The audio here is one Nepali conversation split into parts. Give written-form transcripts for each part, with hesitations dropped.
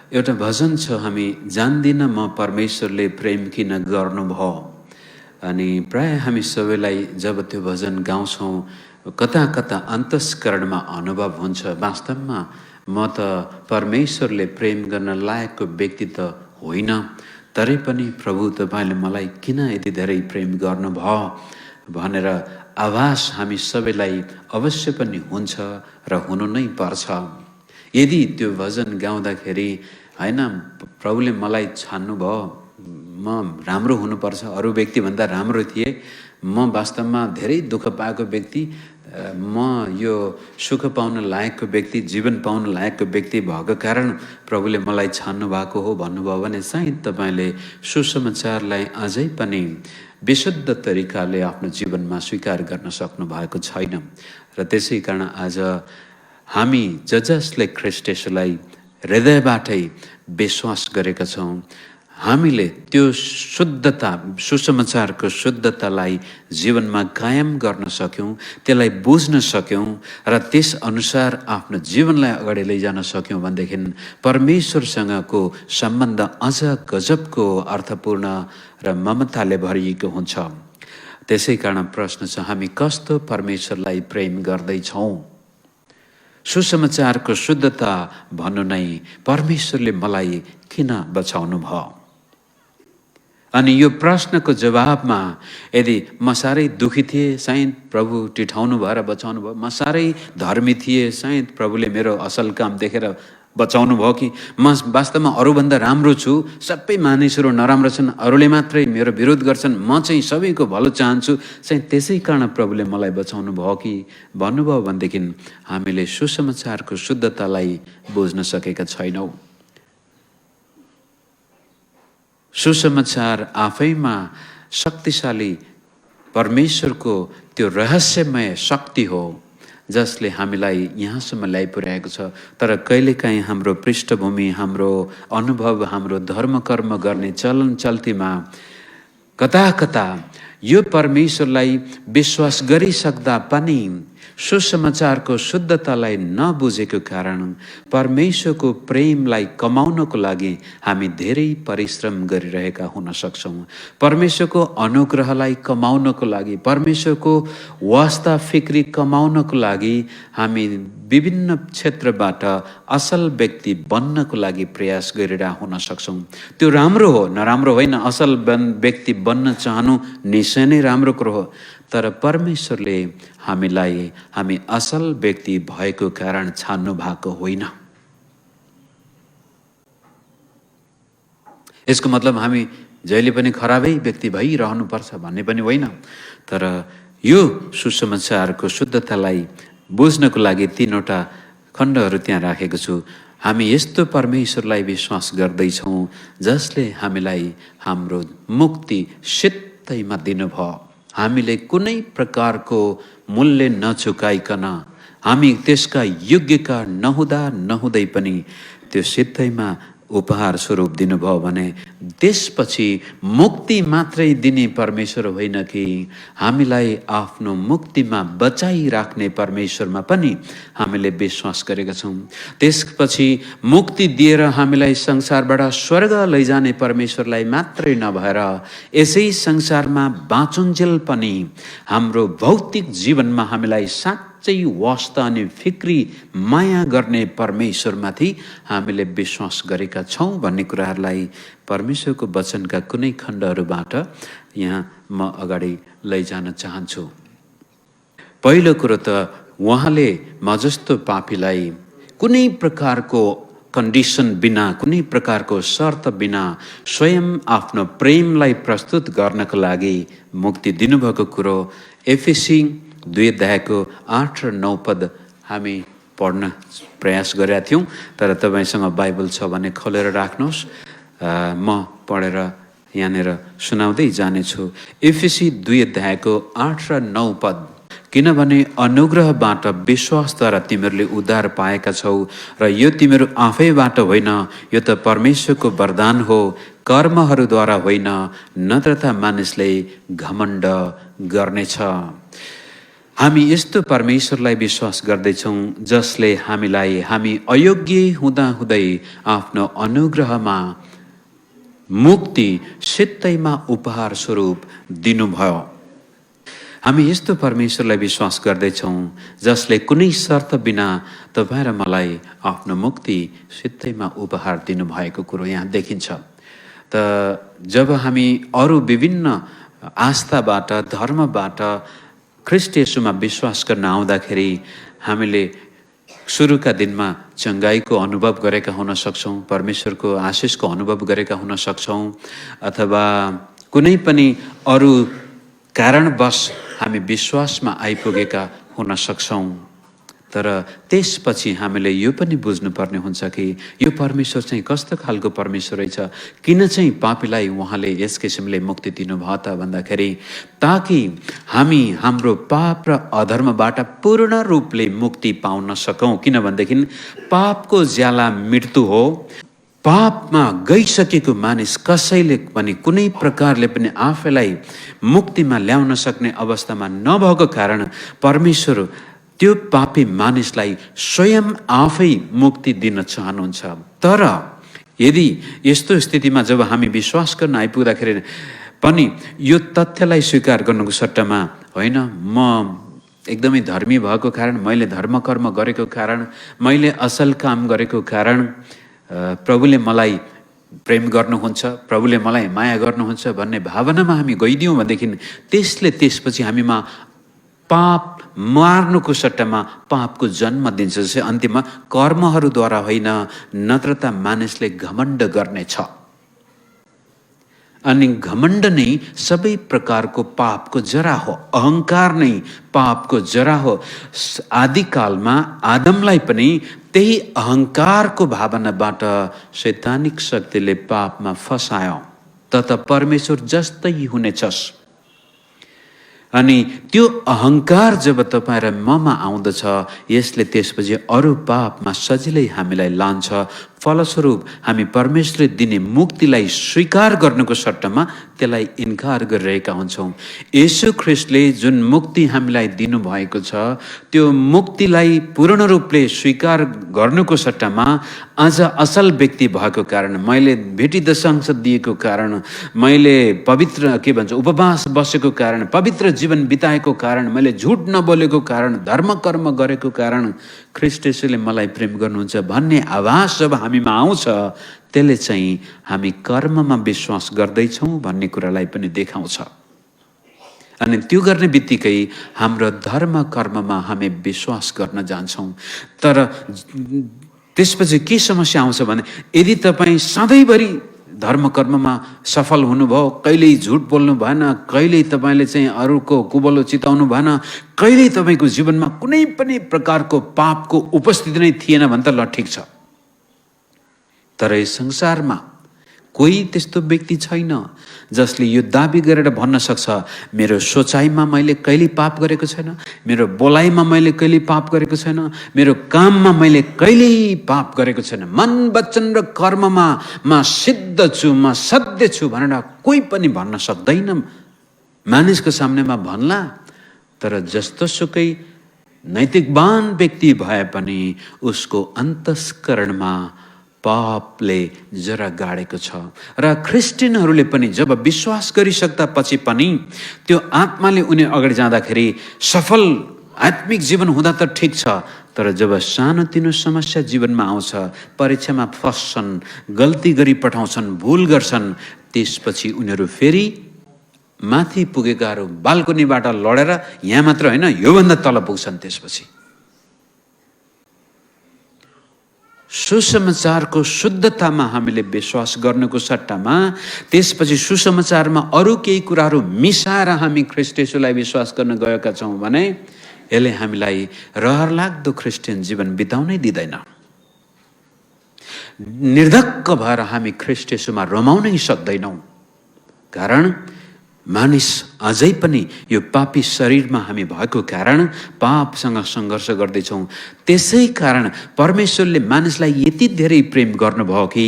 एउटा भजन छ, हामी जान्दिन म परमेश्वरले प्रेम किन गर्नुभयो। अनि प्राय हामी सबैलाई जब त्यो भजन गाउँछौँ कता कता अन्तस्करणमा अनुभव हुन्छ, वास्तवमा म त परमेश्वरले प्रेम गर्न लायकको व्यक्ति त होइन, तरै पनि प्रभु तपाईले मलाई किन यति धेरै प्रेम गर्नुभयो भनेर आभास हामी सबैलाई अवश्य पनि हुन्छ र हुनु नै पर्छ। यदि त्यो भजन गाउँदाखेरि हैन प्रभुले मलाई छान्नुभयो, म राम्रो हुनुपर्छ, अरू व्यक्तिभन्दा राम्रो थिए, म वास्तवमा धेरै दुःख पाएको व्यक्ति, म यो सुख पाउन लायकको व्यक्ति, जीवन पाउन लायकको व्यक्ति भएको कारण प्रभुले मलाई छान्नु भएको हो भन्नुभयो भने सायद तपाईले सुसमाचारलाई अझै पनि विशुद्ध तरिकाले आफ्नो जीवनमा स्वीकार गर्न सक्नु भएको छैन। र त्यसै कारण आज हामी जसले ख्रीष्ट येशूलाई हृदयबाटै विश्वास गरेका छौं, हामीले त्यो शुद्धता, सुसमाचारको शुद्धतालाई जीवनमा कायम गर्न सक्यौं, त्यसलाई बुझ्न सक्यौं र त्यस अनुसार आफ्नो जीवनलाई अगाडि लैजान सक्यौं भनेदेखि परमेश्वरसँगको सम्बन्ध अझ गजबको अर्थपूर्ण र ममताले भरिएको हुन्छ। त्यसै कारण प्रश्न छ, हामी कस्तो परमेश्वरलाई प्रेम गर्दैछौं? सुसमाचारको शुद्धता भन्नु नै परमेश्वरले मलाई किन बचाउनु भयो? अनि यो प्रश्नको जवाबमा यदि म साह्रै दुखी थिए, सायद प्रभु टिठाउनु भएर बचाउनु भयो, म साह्रै धर्मी थिए, सायद प्रभुले मेरो असल काम देखेर बचाउनु भयो, कि म वास्तवमा अरूभन्दा राम्रो छु, सबै मानिसहरू नराम्रो छन्, अरूले मात्रै मेरो विरोध गर्छन्, म चाहिँ सबैको भलो चाहन्छु, चाहिँ त्यसै कारण प्रभुले मलाई बचाउनु भयो कि भन्नुभयो भनेदेखि हामीले सुसमाचारको शुद्धतालाई बुझ्न सकेका छैनौं। सुसमाचार आफैमा शक्तिशाली परमेश्वरको त्यो रहस्यमय शक्ति हो जसले हामीलाई यहाँसम्म ल्याइपुर्याएको छ। तर कहिलेकाहीँ हाम्रो पृष्ठभूमि, हाम्रो अनुभव, हाम्रो धर्म कर्म गर्ने चलन चल्तीमा कता कता यो परमेश्वरलाई विश्वास गरिसक्दा पनि सुसमाचारको शुद्धतालाई नबुझेको कारण परमेश्वरको प्रेमलाई कमाउनको लागि हामी धेरै परिश्रम गरिरहेका हुन सक्छौं। परमेश्वरको अनुग्रहलाई कमाउनको लागि, परमेश्वरको वास्ता फिक्री कमाउनको लागि हामी विभिन्न क्षेत्रबाट असल व्यक्ति बन्नको लागि प्रयास गरिरहेका हुन सक्छौं। त्यो राम्रो हो, नराम्रो होइन। असल व्यक्ति बन्न चाहनु निश्चय नै राम्रो कुरो हो। तर परमेश्वरले हामी असल व्यक्ति भएको कारण छान्नु भएको होइन। यसको मतलब हामी जहिले पनि खराबै व्यक्ति भइरहनु पर्छ भन्ने पनि होइन। तर यो सुसमाचारको शुद्धतालाई बुझ्नको लागि तीनवटा खण्डहरू त्यहाँ राखेको छु। हामी यस्तो परमेश्वरलाई विश्वास गर्दैछौँ जसले हामीलाई हाम्रो मुक्ति सित्तैमा दिनुभयो। हामीले कुनै प्रकारको मूल्य नचुकाइकन, हामी त्यसका योग्यका नहुँदै पनि त्यो सित्तैमा उपहार स्वरूप दिनुभयो भने त्यसपछि मुक्ति मात्रै दिने परमेश्वर होइन कि हामीलाई आफ्नो मुक्तिमा बचाइराख्ने परमेश्वरमा पनि हामीले विश्वास गरेका छौँ। त्यसपछि मुक्ति दिएर हामीलाई संसारबाट स्वर्ग लैजाने परमेश्वरलाई मात्रै नभएर यसै संसारमा बाँचुन्जेल पनि हाम्रो भौतिक जीवनमा हामीलाई चाहिँ वास्ता अनि फिक्री माया गर्ने परमेश्वरमाथि हामीले विश्वास गरेका छौं भन्ने कुराहरूलाई परमेश्वरको वचनका कुनै खण्डहरूबाट यहाँ म अगाडि लैजान चाहन्छु। पहिलो कुरो त उहाँले म जस्तो पापीलाई कुनै प्रकारको कन्डिसन बिना, कुनै प्रकारको शर्त बिना स्वयं आफ्नो प्रेमलाई प्रस्तुत गर्नको लागि मुक्ति दिनुभएको कुरो एफेसी 2 अध्यायको 8 र 9 पद हामी पढ्न प्रयास गरेका थियौं। तर तपाईसँग बाइबल छ भने खोलेर राख्नुहोस्, म पढेर यहाँनिर सुनाउँदै जानेछु। एफेसी 2 अध्यायको 8 र 9 पद। किनभने अनुग्रहबाट विश्वासद्वारा तिमीहरूले उद्धार पाएका छौ र यो तिमीहरू आफैबाट होइन, यो त परमेश्वरको वरदान हो, कर्महरूद्वारा होइन, नत्र त मानिसले घमण्ड गर्नेछ। हामी यस्तो परमेश्वरलाई विश्वास गर्दैछौँ जसले हामीलाई हामी अयोग्य हुँदाहुँदै आफ्नो अनुग्रहमा मुक्ति सित्तैमा उपहार स्वरूप दिनुभयो। हामी यस्तो परमेश्वरलाई विश्वास गर्दैछौँ जसले कुनै शर्त बिना तपाईँ र मलाई आफ्नो मुक्ति सित्तैमा उपहार दिनुभएको कुरो यहाँ देखिन्छ। त जब हामी अरू विभिन्न आस्थाबाट धर्मबाट ख्रीष्ट येशूमा विश्वास गर्न आउँदाखेरि हामीले सुरुका दिनमा चङ्गाईको अनुभव गरेका हुन सक्छौँ, परमेश्वरको आशिषको अनुभव गरेका हुन सक्छौँ, अथवा कुनै पनि अरू कारणवश हामी विश्वासमा आइपुगेका हुन सक्छौँ। तर त्यसपछि हामीले यो पनि बुझ्नुपर्ने हुन्छ कि यो परमेश्वर चाहिँ कस्तो खालको परमेश्वर रहेछ, किन चाहिँ पापीलाई उहाँले यस किसिमले मुक्ति दिनुभयो त भन्दाखेरि ताकि हामी हाम्रो पाप र अधर्मबाट पूर्ण रूपले मुक्ति पाउन सकौँ। किनभनेदेखि पापको ज्याला मृत्यु हो। पापमा गइसकेको मानिस कसैले पनि कुनै प्रकारले पनि आफैलाई मुक्तिमा ल्याउन सक्ने अवस्थामा नभएको कारण परमेश्वर त्यो पापी मानिसलाई स्वयं आफै मुक्ति दिन चाहनुहुन्छ। तर यदि यस्तो स्थितिमा जब हामी विश्वास गर्न आइपुग्दाखेरि पनि यो तथ्यलाई स्वीकार गर्नुको सट्टामा होइन म एकदमै धर्मी भएको कारण, मैले धर्म कर्म गरेको कारण, मैले असल काम गरेको कारण प्रभुले मलाई प्रेम गर्नुहुन्छ, प्रभुले मलाई माया गर्नुहुन्छ भन्ने भावनामा हामी गइदियौँ भनेदेखि त्यसले त्यसपछि हामीमा पाप मार्नुको सट्टामा पापको जन्म दिन्छ। जस्तै अन्तिममा कर्महरूद्वारा होइन नत्र त मानिसले घमण्ड गर्नेछ। अनि घमण्ड नै सबै प्रकारको पापको जरा हो, अहङ्कार नै पापको जरा हो। आदिकालमा आदमलाई पनि त्यही अहङ्कारको भावनाबाट शैतानिक शक्तिले पापमा फसायो। त परमेश्वर जस्तै हुनेछस्। अनि त्यो अहङ्कार जब तपाईँ र ममा आउँदछ यसले त्यसपछि अरू पापमा सजिलै हामीलाई लान्छ। फलस्वरूप हामी परमेश्वरले दिने मुक्तिलाई स्वीकार गर्नुको सट्टामा त्यसलाई इन्कार गरिरहेका हुन्छौँ। येशू ख्रीष्टले जुन मुक्ति हामीलाई दिनुभएको छ त्यो मुक्तिलाई पूर्ण रूपले स्वीकार गर्नुको सट्टामा आज असल व्यक्ति भएको कारण, मैले भेटी दशांश दिएको कारण, मैले पवित्र उपवास बसेको कारण, पवित्र जीवन बिताएको कारण, मैले झुट नबोलेको कारण, धर्म कर्म गरेको कारण ख्रीष्ट येशूले मलाई प्रेम गर्नुहुन्छ भन्ने आवाज जब हामीमा आउँछ त्यसले चाहिँ हामी कर्ममा विश्वास गर्दैछौँ भन्ने कुरालाई पनि देखाउँछ। अनि त्यो गर्ने बित्तिकै हाम्रो धर्म कर्ममा हामी विश्वास गर्न जान्छौँ। तर त्यसपछि के समस्या आउँछ भने यदि तपाईँ सधैँभरि धर्म कर्ममा सफल हुनुभयो, कहिल्यै झुट बोल्नु भएन, कहिल्यै तपाईँले चाहिँ अरूको कुबलो चिताउनु भएन, कहिल्यै तपाईँको जीवनमा कुनै पनि प्रकारको पापको उपस्थिति नै थिएन भने त ल ठिक छ। तर यस संसारमा कोही त्यस्तो व्यक्ति छैन जसले यो दाबी गरेर भन्न सक्छ मेरो सोचाइमा मैले कहिल्यै पाप गरेको छैन, मेरो बोलाइमा मैले कहिल्यै पाप गरेको छैन, मेरो काममा मैले कहिल्यै पाप गरेको छैन, मन वचन र कर्ममा म सिद्ध छु, म सत्य छु भनेर कोही पनि भन्न सक्दैन। मानिसको सामनेमा भन्ला, तर जस्तो सुकै नैतिकवान व्यक्ति भए पनि उसको अन्तस्करणमा पापले जरा गाडेको छ। र क्रिस्चियनहरूले पनि जब विश्वास गरिसक्दा पछि पनि त्यो आत्माले उनी अगाडि जाँदाखेरि सफल आत्मिक जीवन हुँदा त ठिक छ, तर जब सानोतिनो समस्या जीवनमा आउँछ, परीक्षामा फस्छन्, गल्ती गरी पठाउँछन्, भुल गर्छन्, त्यसपछि उनीहरू फेरि माथि पुगेकाहरू बाल्कनीबाट लडेर यहाँ मात्र होइन योभन्दा तल पुग्छन्। त्यसपछि सुसमाचारको शुद्धतामा हामीले विश्वास गर्नुको सट्टामा त्यसपछि सुसमाचारमा अरू केही कुराहरू मिसाएर हामी ख्रीष्ट येशूलाई विश्वास गर्न गएका छौँ भने यसले हामीलाई रहरलाग्दो क्रिस्चियन जीवन बिताउनै दिँदैन। निर्धक्क भएर हामी ख्रीष्ट येशूमा रमाउनै सक्दैनौँ। कारण मानिस अझै पनि यो पापी शरीरमा हामी भएको कारण पापसँग सङ्घर्ष गर्दैछौँ। त्यसै कारण परमेश्वरले मानिसलाई यति धेरै प्रेम गर्नुभयो कि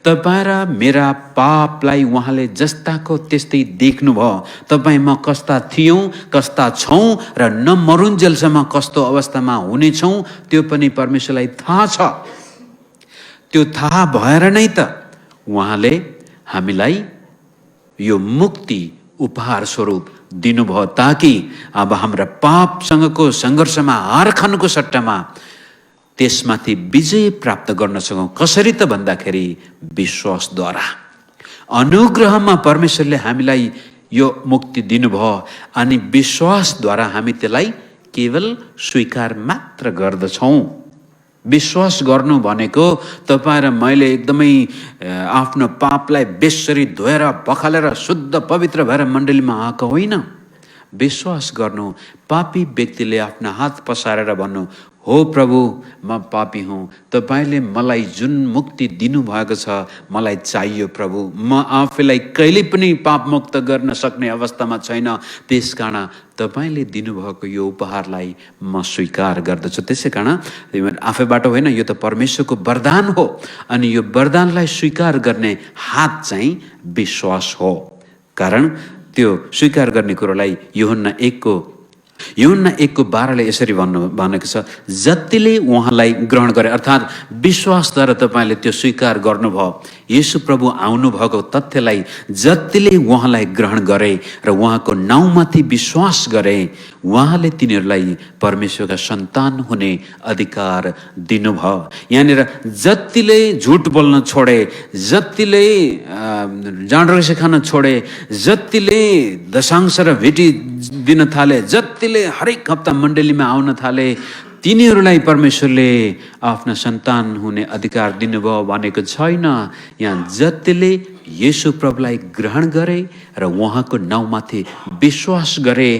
तपाईँ र मेरा पापलाई उहाँले जस्ताको त्यस्तै देख्नुभयो। तपाईँ म कस्ता थियौँ, कस्ता छौँ र नमरुन्जेलसम्म कस्तो अवस्थामा हुनेछौँ त्यो पनि परमेश्वरलाई थाहा छ। त्यो थाहा भएर नै त उहाँले हामीलाई यो मुक्ति उपहार स्वरूप दिनुभयो, ताकि अब हाम्रा पापसँगको सङ्घर्षमा हार खानुको सट्टामा त्यसमाथि विजय प्राप्त गर्न सकौँ। कसरी त भन्दाखेरि विश्वासद्वारा। अनुग्रहमा परमेश्वरले हामीलाई यो मुक्ति दिनुभयो अनि विश्वासद्वारा हामी त्यसलाई केवल स्वीकार मात्र गर्दछौँ। विश्वास गर्नु भनेको तपाईँ र मैले एकदमै आफ्नो पापलाई बेसरी धोएर पखालेर शुद्ध पवित्र भएर मण्डलीमा आएको होइन। विश्वास गर्नु पापी व्यक्तिले आफ्ना हात पसारेर भन्नु, हो प्रभु म पापी हुँ, तपाईँले मलाई जुन मुक्ति दिनुभएको छ मलाई चाहियो प्रभु, म आफैलाई कहिले पनि पापमुक्त गर्न सक्ने अवस्थामा छैन, त्यसकारण तपाईँले दिनुभएको यो उपहारलाई म स्वीकार गर्दछु। त्यसै कारण आफैबाट होइन, यो त परमेश्वरको वरदान हो अनि यो वरदानलाई स्वीकार गर्ने हात चाहिँ विश्वास हो। कारण त्यो स्वीकार गर्ने कुरोलाई यूहन्ना 1:12 यसरी भनेको छ, जतिले उहाँलाई ग्रहण गरे, अर्थात् विश्वासद्वारा तपाईँले त्यो स्वीकार गर्नुभयो, येशू प्रभु आउनुभएको तथ्यलाई जतिले उहाँलाई ग्रहण गरे र उहाँको नाउँमाथि विश्वास गरे, उहाँले तिनीहरूलाई परमेश्वरका सन्तान हुने अधिकार दिनुभयो। यहाँनिर जतिले झुट बोल्न छोडे, जतिले जाँड रक्सी खान छोडे, जतिले दशांश र भेटी दिन थाले, जतिले हरेक हप्ता मण्डलीमा आउन थाले, तिनीहरूलाई परमेश्वरले आफ्ना सन्तान हुने अधिकार दिनुभयो भनेको छैन। यहाँ जतिले येशू प्रभुलाई ग्रहण गरे र उहाँको नाउँमाथि विश्वास गरे,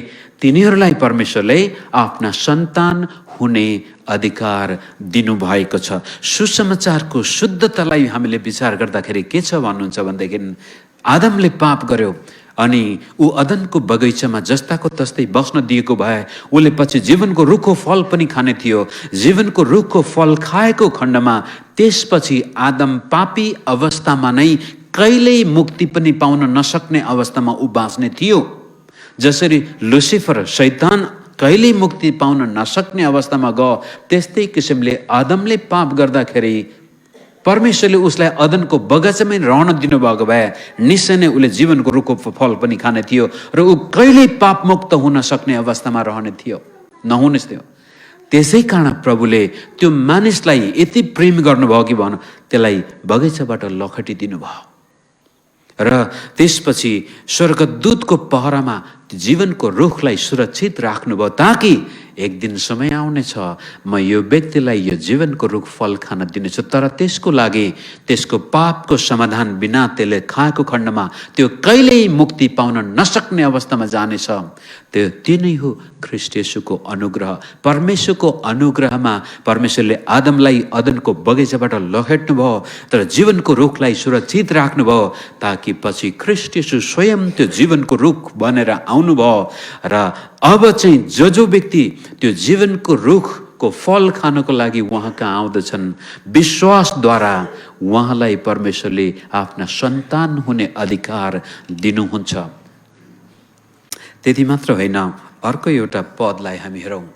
तिनीहरूलाई परमेश्वरले आफ्ना सन्तान हुने अधिकार दिनुभएको छ। सुसमाचारको शुद्धतालाई हामीले विचार गर्दाखेरि के छ भन्नुहुन्छ भनेदेखि, आदमले पाप गर्यो अनि ऊ अदनको बगैँचामा जस्ताको तस्तै बस्न दिएको भए उसले पछि जीवनको रुखको फल पनि खाने थियो। जीवनको रुखको फल खाएको खण्डमा त्यसपछि आदम पापी अवस्थामा नै कहिल्यै मुक्ति पनि पाउन नसक्ने अवस्थामा ऊ बाँच्ने थियो। जसरी लुसिफर शैतान कहिल्यै मुक्ति पाउन नसक्ने अवस्थामा गयो, त्यस्तै किसिमले आदमले पाप गर्दाखेरि परमेश्वरले उसलाई अदनको बगैँचामै रहन दिनुभएको भए निश्चय नै उसले जीवनको रुखको फल पनि खाने थियो र ऊ कहिल्यै पापमुक्त हुन सक्ने अवस्थामा रहने थियो, नहुने थियो। त्यसै कारण प्रभुले त्यो मानिसलाई यति प्रेम गर्नुभयो कि भन त्यसलाई बगैँचाबाट लखटिदिनु भयो र त्यसपछि स्वर्गदूतको पहरामा जीवनको रुखलाई सुरक्षित राख्नुभयो, ताकि एक दिन समय आउनेछ म यो व्यक्तिलाई यो जीवनको रुख फल खान दिनेछु, तर त्यसको लागि त्यसको पापको समाधान बिना त्यसले खाएको खण्डमा त्यो कहिल्यै मुक्ति पाउन नसक्ने अवस्थामा जानेछ। त्यो नै हो ख्रीष्ट येशूको अनुग्रह। परमेश्वरको अनुग्रहमा परमेश्वरले आदमलाई अदनको बगैँचाबाट लखेट्नु भयो, तर जीवनको रुखलाई सुरक्षित राख्नुभयो, ताकि पछि ख्रीष्ट येशू स्वयं त्यो जीवनको रुख बनेर आउनुभयो र अब चाहिँ जो व्यक्ति त्यो जीवनको रुखको फल खानको लागि उहाँ कहाँ आउँदछन्, विश्वासद्वारा उहाँलाई परमेश्वरले आफ्ना सन्तान हुने अधिकार दिनुहुन्छ। त्यति मात्र होइन, अर्को एउटा पदलाई हामी हेरौँ।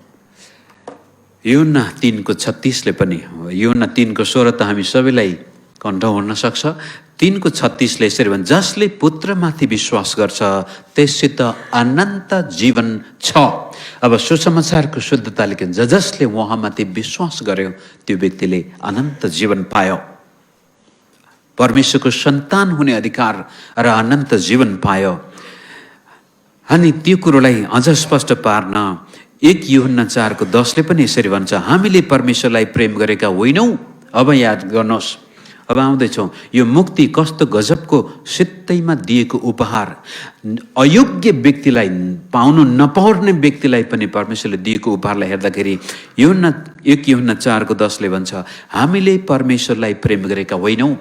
यूहन्ना 3:36 पनि, यूहन्ना 3:16 त हामी सबैलाई कण्ठ हुन सक्छ। 3:36 यसरी भन्छ, जसले पुत्रमाथि विश्वास गर्छ त्यससित अनन्त जीवन छ। अब सुसमाचारको शुद्धताले के भन्छ, जसले उहाँमाथि विश्वास गर्यो त्यो व्यक्तिले अनन्त जीवन पायो, परमेश्वरको सन्तान हुने अधिकार र अनन्त जीवन पायो। अनि त्यो कुरोलाई अझ स्पष्ट पार्न 1 यूहन्ना 4:10 पनि यसरी भन्छ, हामीले परमेश्वरलाई प्रेम गरेका होइनौँ। अब याद गर्नुहोस्, अब आउँदैछौँ, यो मुक्ति कस्तो गजबको सित्तैमा दिएको उपहार। अयोग्य व्यक्तिलाई, पाउनु नपाउने व्यक्तिलाई पनि परमेश्वरले दिएको उपहारलाई हेर्दाखेरि 1 यूहन्ना 4:10 भन्छ, हामीले परमेश्वरलाई प्रेम गरेका होइनौँ।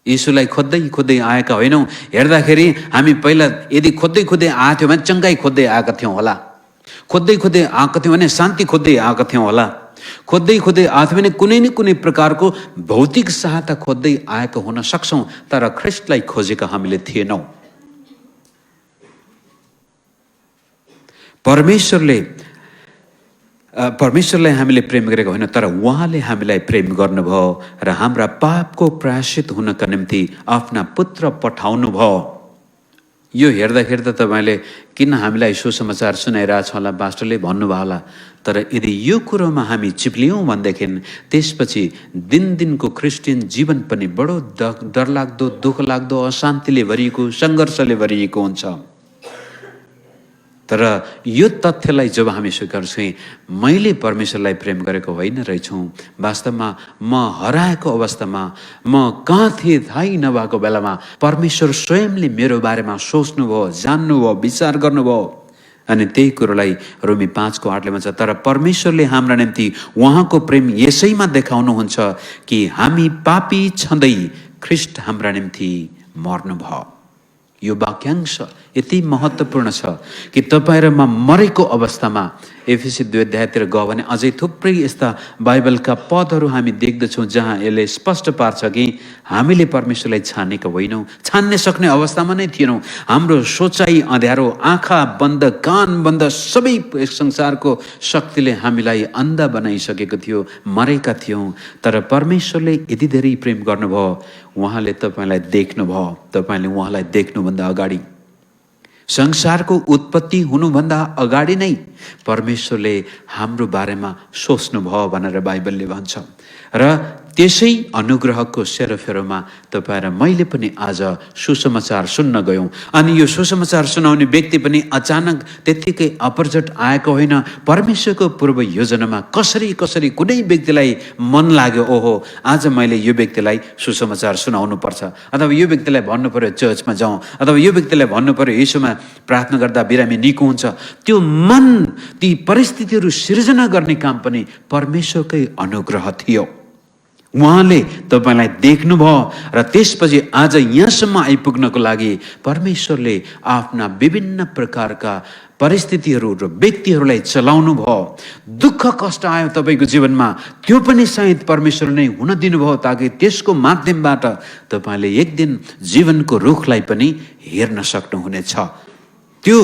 यीशुलाई खोज्दै खोज्दै आएका होइनौँ। हेर्दाखेरि हामी पहिला यदि खोज्दै खोज्दै आएको थियौँ भने चङ्गाई खोज्दै आएका थियौँ होला, खोज्दै खोज्दै आएका थियौँ भने शान्ति खोज्दै आएका थियौँ होला, खोज्दै खोज्दै आएको थियो भने कुनै न कुनै प्रकारको भौतिक सहायता खोज्दै आएका हुन सक्छौँ। तर ख्रिस्टलाई खोजेका हामीले थिएनौँ। परमेश्वरलाई हामीले प्रेम गरेको होइन, तर उहाँले हामीलाई प्रेम गर्नुभयो र हाम्रा पापको प्रायश्चित हुनका निम्ति आफ्ना पुत्र पठाउनु भयो। यो हेर्दा तपाईँले किन हामीलाई सुसमाचार सुनाइरहेछ होला पास्टरले भन्नुभयो होला। तर यदि यो कुरोमा हामी चिप्लियौँ भनेदेखि त्यसपछि दिनको क्रिस्चियन जीवन पनि बडो डरलाग्दो, दुःखलाग्दो, अशान्तिले भरिएको, सङ्घर्षले भरिएको हुन्छ। तर यो तथ्यलाई जब हामी स्वीकार्छौँ, मैले परमेश्वरलाई प्रेम गरेको होइन रहेछौँ, वास्तवमा म हराएको अवस्थामा, म कहाँ थिएँ थाहै नभएको बेलामा परमेश्वर स्वयंले मेरो बारेमा सोच्नुभयो, जान्नुभयो, विचार गर्नुभयो। अनि त्यही कुरोलाई रोमी 5:8 भन्छ, तर परमेश्वरले हाम्रा निम्ति उहाँको प्रेम यसैमा देखाउनुहुन्छ कि हामी पापी छँदै ख्रिस्ट हाम्रा निम्ति मर्नुभयो। यो वाक्यांश यति महत्त्वपूर्ण छ कि तपाईँ र म मरेको अवस्थामा एफिसी 2:तिर गयो भने अझै थुप्रै यस्ता बाइबलका पदहरू हामी देख्दछौँ जहाँ यसले स्पष्ट पार्छ कि हामीले परमेश्वरलाई छानेका होइनौँ, छान्ने सक्ने अवस्थामा नै थिएनौँ। हाम्रो सोचाइ अँध्यारो, आँखा बन्द, कान बन्द, सबै संसारको शक्तिले हामीलाई अन्धा बनाइसकेको थियो, मरेका थियौँ। तर परमेश्वरले यति धेरै प्रेम गर्नुभयो, उहाँले तपाईँलाई देख्नुभयो। तपाईँले उहाँलाई देख्नुभन्दा अगाडि, संसारको उत्पत्ति हुनुभन्दा अगाडि नै परमेश्वरले हाम्रो बारेमा सोच्नुभयो भनेर बाइबलले भन्छ। र त्यसै अनुग्रहको सेरोफेरोमा तपाईँ र मैले पनि आज सुसमाचार सुन्न गयौँ। अनि यो सुसमाचार सुनाउने व्यक्ति पनि अचानक त्यत्तिकै अपरझट आएको होइन। परमेश्वरको पूर्व योजनामा कसरी कुनै व्यक्तिलाई मन लाग्यो, ओहो आज मैले यो व्यक्तिलाई सुसमाचार सुनाउनु पर्छ, अथवा यो व्यक्तिलाई भन्नु पर्यो चर्चमा जाउँ, अथवा यो व्यक्तिलाई भन्नु पर्यो यीशुमा प्रार्थना गर्दा बिरामी निको हुन्छ। त्यो मन, ती परिस्थितिहरू सिर्जना गर्ने काम पनि परमेश्वरकै अनुग्रह थियो। उहाँले तपाईँलाई देख्नुभयो र त्यसपछि आज यहाँसम्म आइपुग्नको लागि परमेश्वरले आफ्ना विभिन्न प्रकारका परिस्थितिहरू र व्यक्तिहरूलाई चलाउनु भयो। दुःख कष्ट आयो तपाईँको जीवनमा, त्यो पनि सायद परमेश्वरले नै हुन दिनुभयो ताकि त्यसको माध्यमबाट तपाईँले एक दिन जीवनको रुखलाई पनि हेर्न सक्नुहुनेछ। त्यो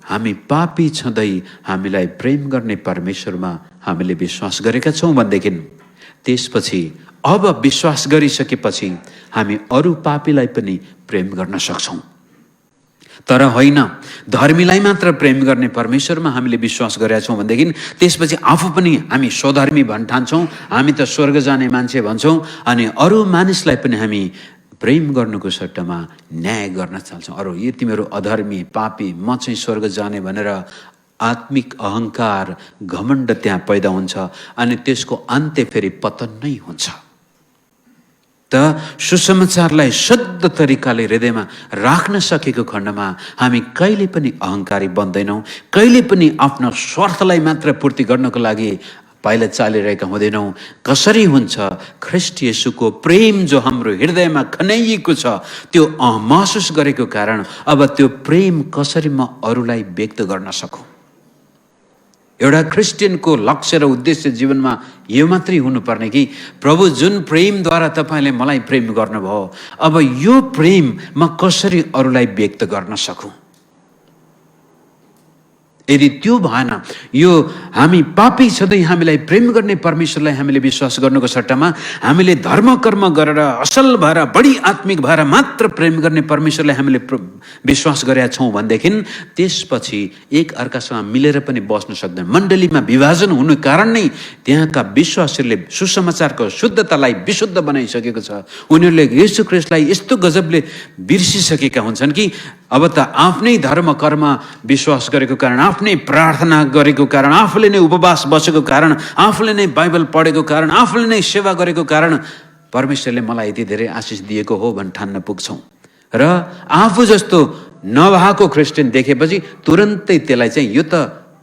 हामी पापी छँदै हामीलाई प्रेम गर्ने परमेश्वरमा हामीले विश्वास गरेका छौँ भनेदेखि त्यसपछि अब विश्वास गरिसकेपछि हामी अरू पापीलाई पनि प्रेम गर्न सक्छौँ। तर होइन धर्मीलाई मात्र प्रेम गर्ने परमेश्वरमा हामीले विश्वास गरेका छौँ भनेदेखि त्यसपछि आफू पनि हामी स्वधर्मी ठान्छौँ, हामी त स्वर्ग जाने मान्छे भन्छौँ, अनि अरू मानिसलाई पनि हामी प्रेम गर्नुको सट्टामा न्याय गर्न चाहन्छौँ। अरू यो तिमीहरू अधर्मी, पापी, म चाहिँ स्वर्ग जाने भनेर आत्मिक अहङ्कार, घमण्ड त्यहाँ पैदा हुन्छ अनि त्यसको अन्त्य फेरि पतन नै हुन्छ। त सुसमाचारलाई शुद्ध तरिकाले हृदयमा राख्न सकेको खण्डमा हामी कहिले पनि अहङ्कारी बन्दैनौँ, कहिले पनि आफ्नो स्वार्थलाई मात्र पूर्ति गर्नको लागि पाइला चालिरहेका हुँदैनौँ। कसरी हुन्छ? ख्रिस्ट येशूको प्रेम जो हाम्रो हृदयमा खनाइएको छ त्यो महसुस गरेको कारण अब त्यो प्रेम कसरी म अरूलाई व्यक्त गर्न सकौँ। एउटा क्रिस्चियनको लक्ष्य र उद्देश्य जीवनमा यो मात्रै हुनुपर्ने कि प्रभु जुन प्रेमद्वारा तपाईँले मलाई प्रेम गर्नुभयो, अब यो प्रेम म कसरी अरूलाई व्यक्त गर्न सकौँ। यदि त्यो भएन, यो हामी पापी छँदै हामीलाई प्रेम गर्ने परमेश्वरलाई हामीले विश्वास गर्नुको सट्टामा हामीले धर्म कर्म गरेर असल भएर बढी आत्मिक भएर मात्र प्रेम गर्ने परमेश्वरलाई हामीले विश्वास गरेका छौँ भनेदेखि त्यसपछि एक अर्कासँग मिलेर पनि बस्न सक्दैन। मण्डलीमा विभाजन हुनु कारण नै त्यहाँका विश्वासीहरूले सुसमाचारको शुद्धतालाई विशुद्ध बनाइसकेको छ। उनीहरूले येशू ख्रिस्टलाई यस्तो गजबले बिर्सिसकेका हुन्छन् कि अब त आफ्नै धर्म कर्म विश्वास गरेको कारण, आफ्नै प्रार्थना गरेको कारण, आफूले नै उपवास बसेको कारण, आफूले नै बाइबल पढेको कारण, आफूले नै सेवा गरेको कारण परमेश्वरले मलाई यति धेरै आशिष दिएको हो भन् ठान्न पुग्छौँ। र आफू जस्तो नभएको क्रिस्चियन देखेपछि तुरन्तै त्यसलाई चाहिँ यो त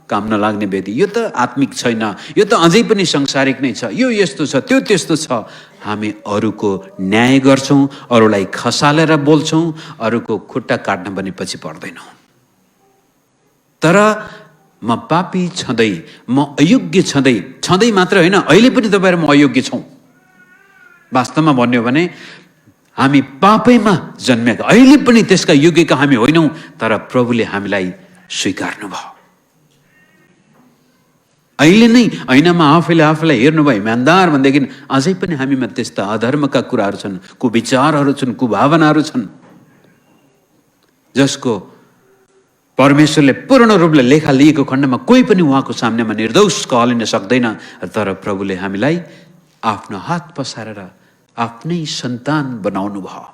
काम नलाग्ने व्यक्ति, यो त आत्मिक छैन, यो त अझै पनि संसारिक नै छ, यो यस्तो छ, त्यो त्यस्तो छ। हामी अरूको न्याय गर्छौँ, अरूलाई खसालेर बोल्छौँ, अरूको खुट्टा काट्न पनि पछि पर्दैनौँ। तर म पापी छँदै, म अयोग्य छँदै मात्र होइन, अहिले पनि तपाईँ र म अयोग्य छौँ। वास्तवमा भन्यो भने हामी पापैमा जन्मेका, अहिले पनि त्यसका योग्यका हामी होइनौँ, तर प्रभुले हामीलाई स्वीकार्नु भयो। अहिले नै ऐनामा आफैलाई हेर्नुभयो इमान्दार भनेदेखि अझै पनि हामीमा त्यस्ता अधर्मका कुराहरू छन्, कुविचारहरू छन्, कुभावनाहरू छन्, जसको परमेश्वरले पूर्ण रूपले लेखा लिएको खण्डमा कोही पनि उहाँको सामनेमा निर्दोष कहलिन सक्दैन। तर प्रभुले हामीलाई आफ्नो हात पसारेर आफ्नै सन्तान बनाउनु भयो।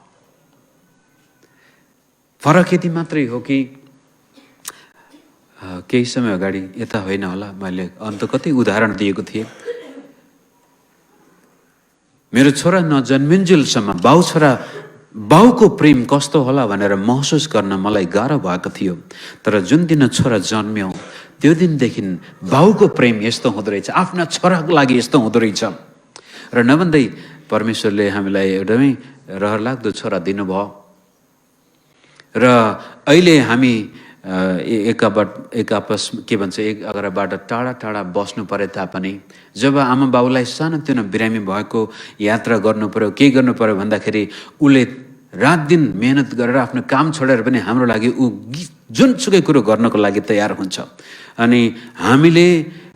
फरक यति मात्रै हो कि केही समय अगाडि, यता होइन होला, मैले अन्त कतै उदाहरण दिएको थिएँ। मेरो छोरा नजन्मिन्जेलसम्म बाउको प्रेम कस्तो होला भनेर महसुस गर्न मलाई गाह्रो भएको थियो। तर जुन दिन छोरा जन्म्यो त्यो दिनदेखि बाउको प्रेम यस्तो हुँदो रहेछ, आफ्ना छोराको लागि यस्तो हुँदो रहेछ। र नभन्दै परमेश्वरले हामीलाई एकदमै रहरलाग्दो छोरा दिनुभयो। र अहिले हामी एक आपस के भन्छ, एक अर्काबाट टाढा बस्नु परे तापनि जब आमा बाउलाई सानोतिनो बिरामी भएको यात्रा गर्नु पर्यो, के गर्नु पर्यो भन्दाखेरि उसले रात दिन मेहनत गरेर आफ्नो काम छोडेर पनि हाम्रो लागि ऊ जुनसुकै कुरो गर्नको लागि तयार हुन्छ। अनि हामीले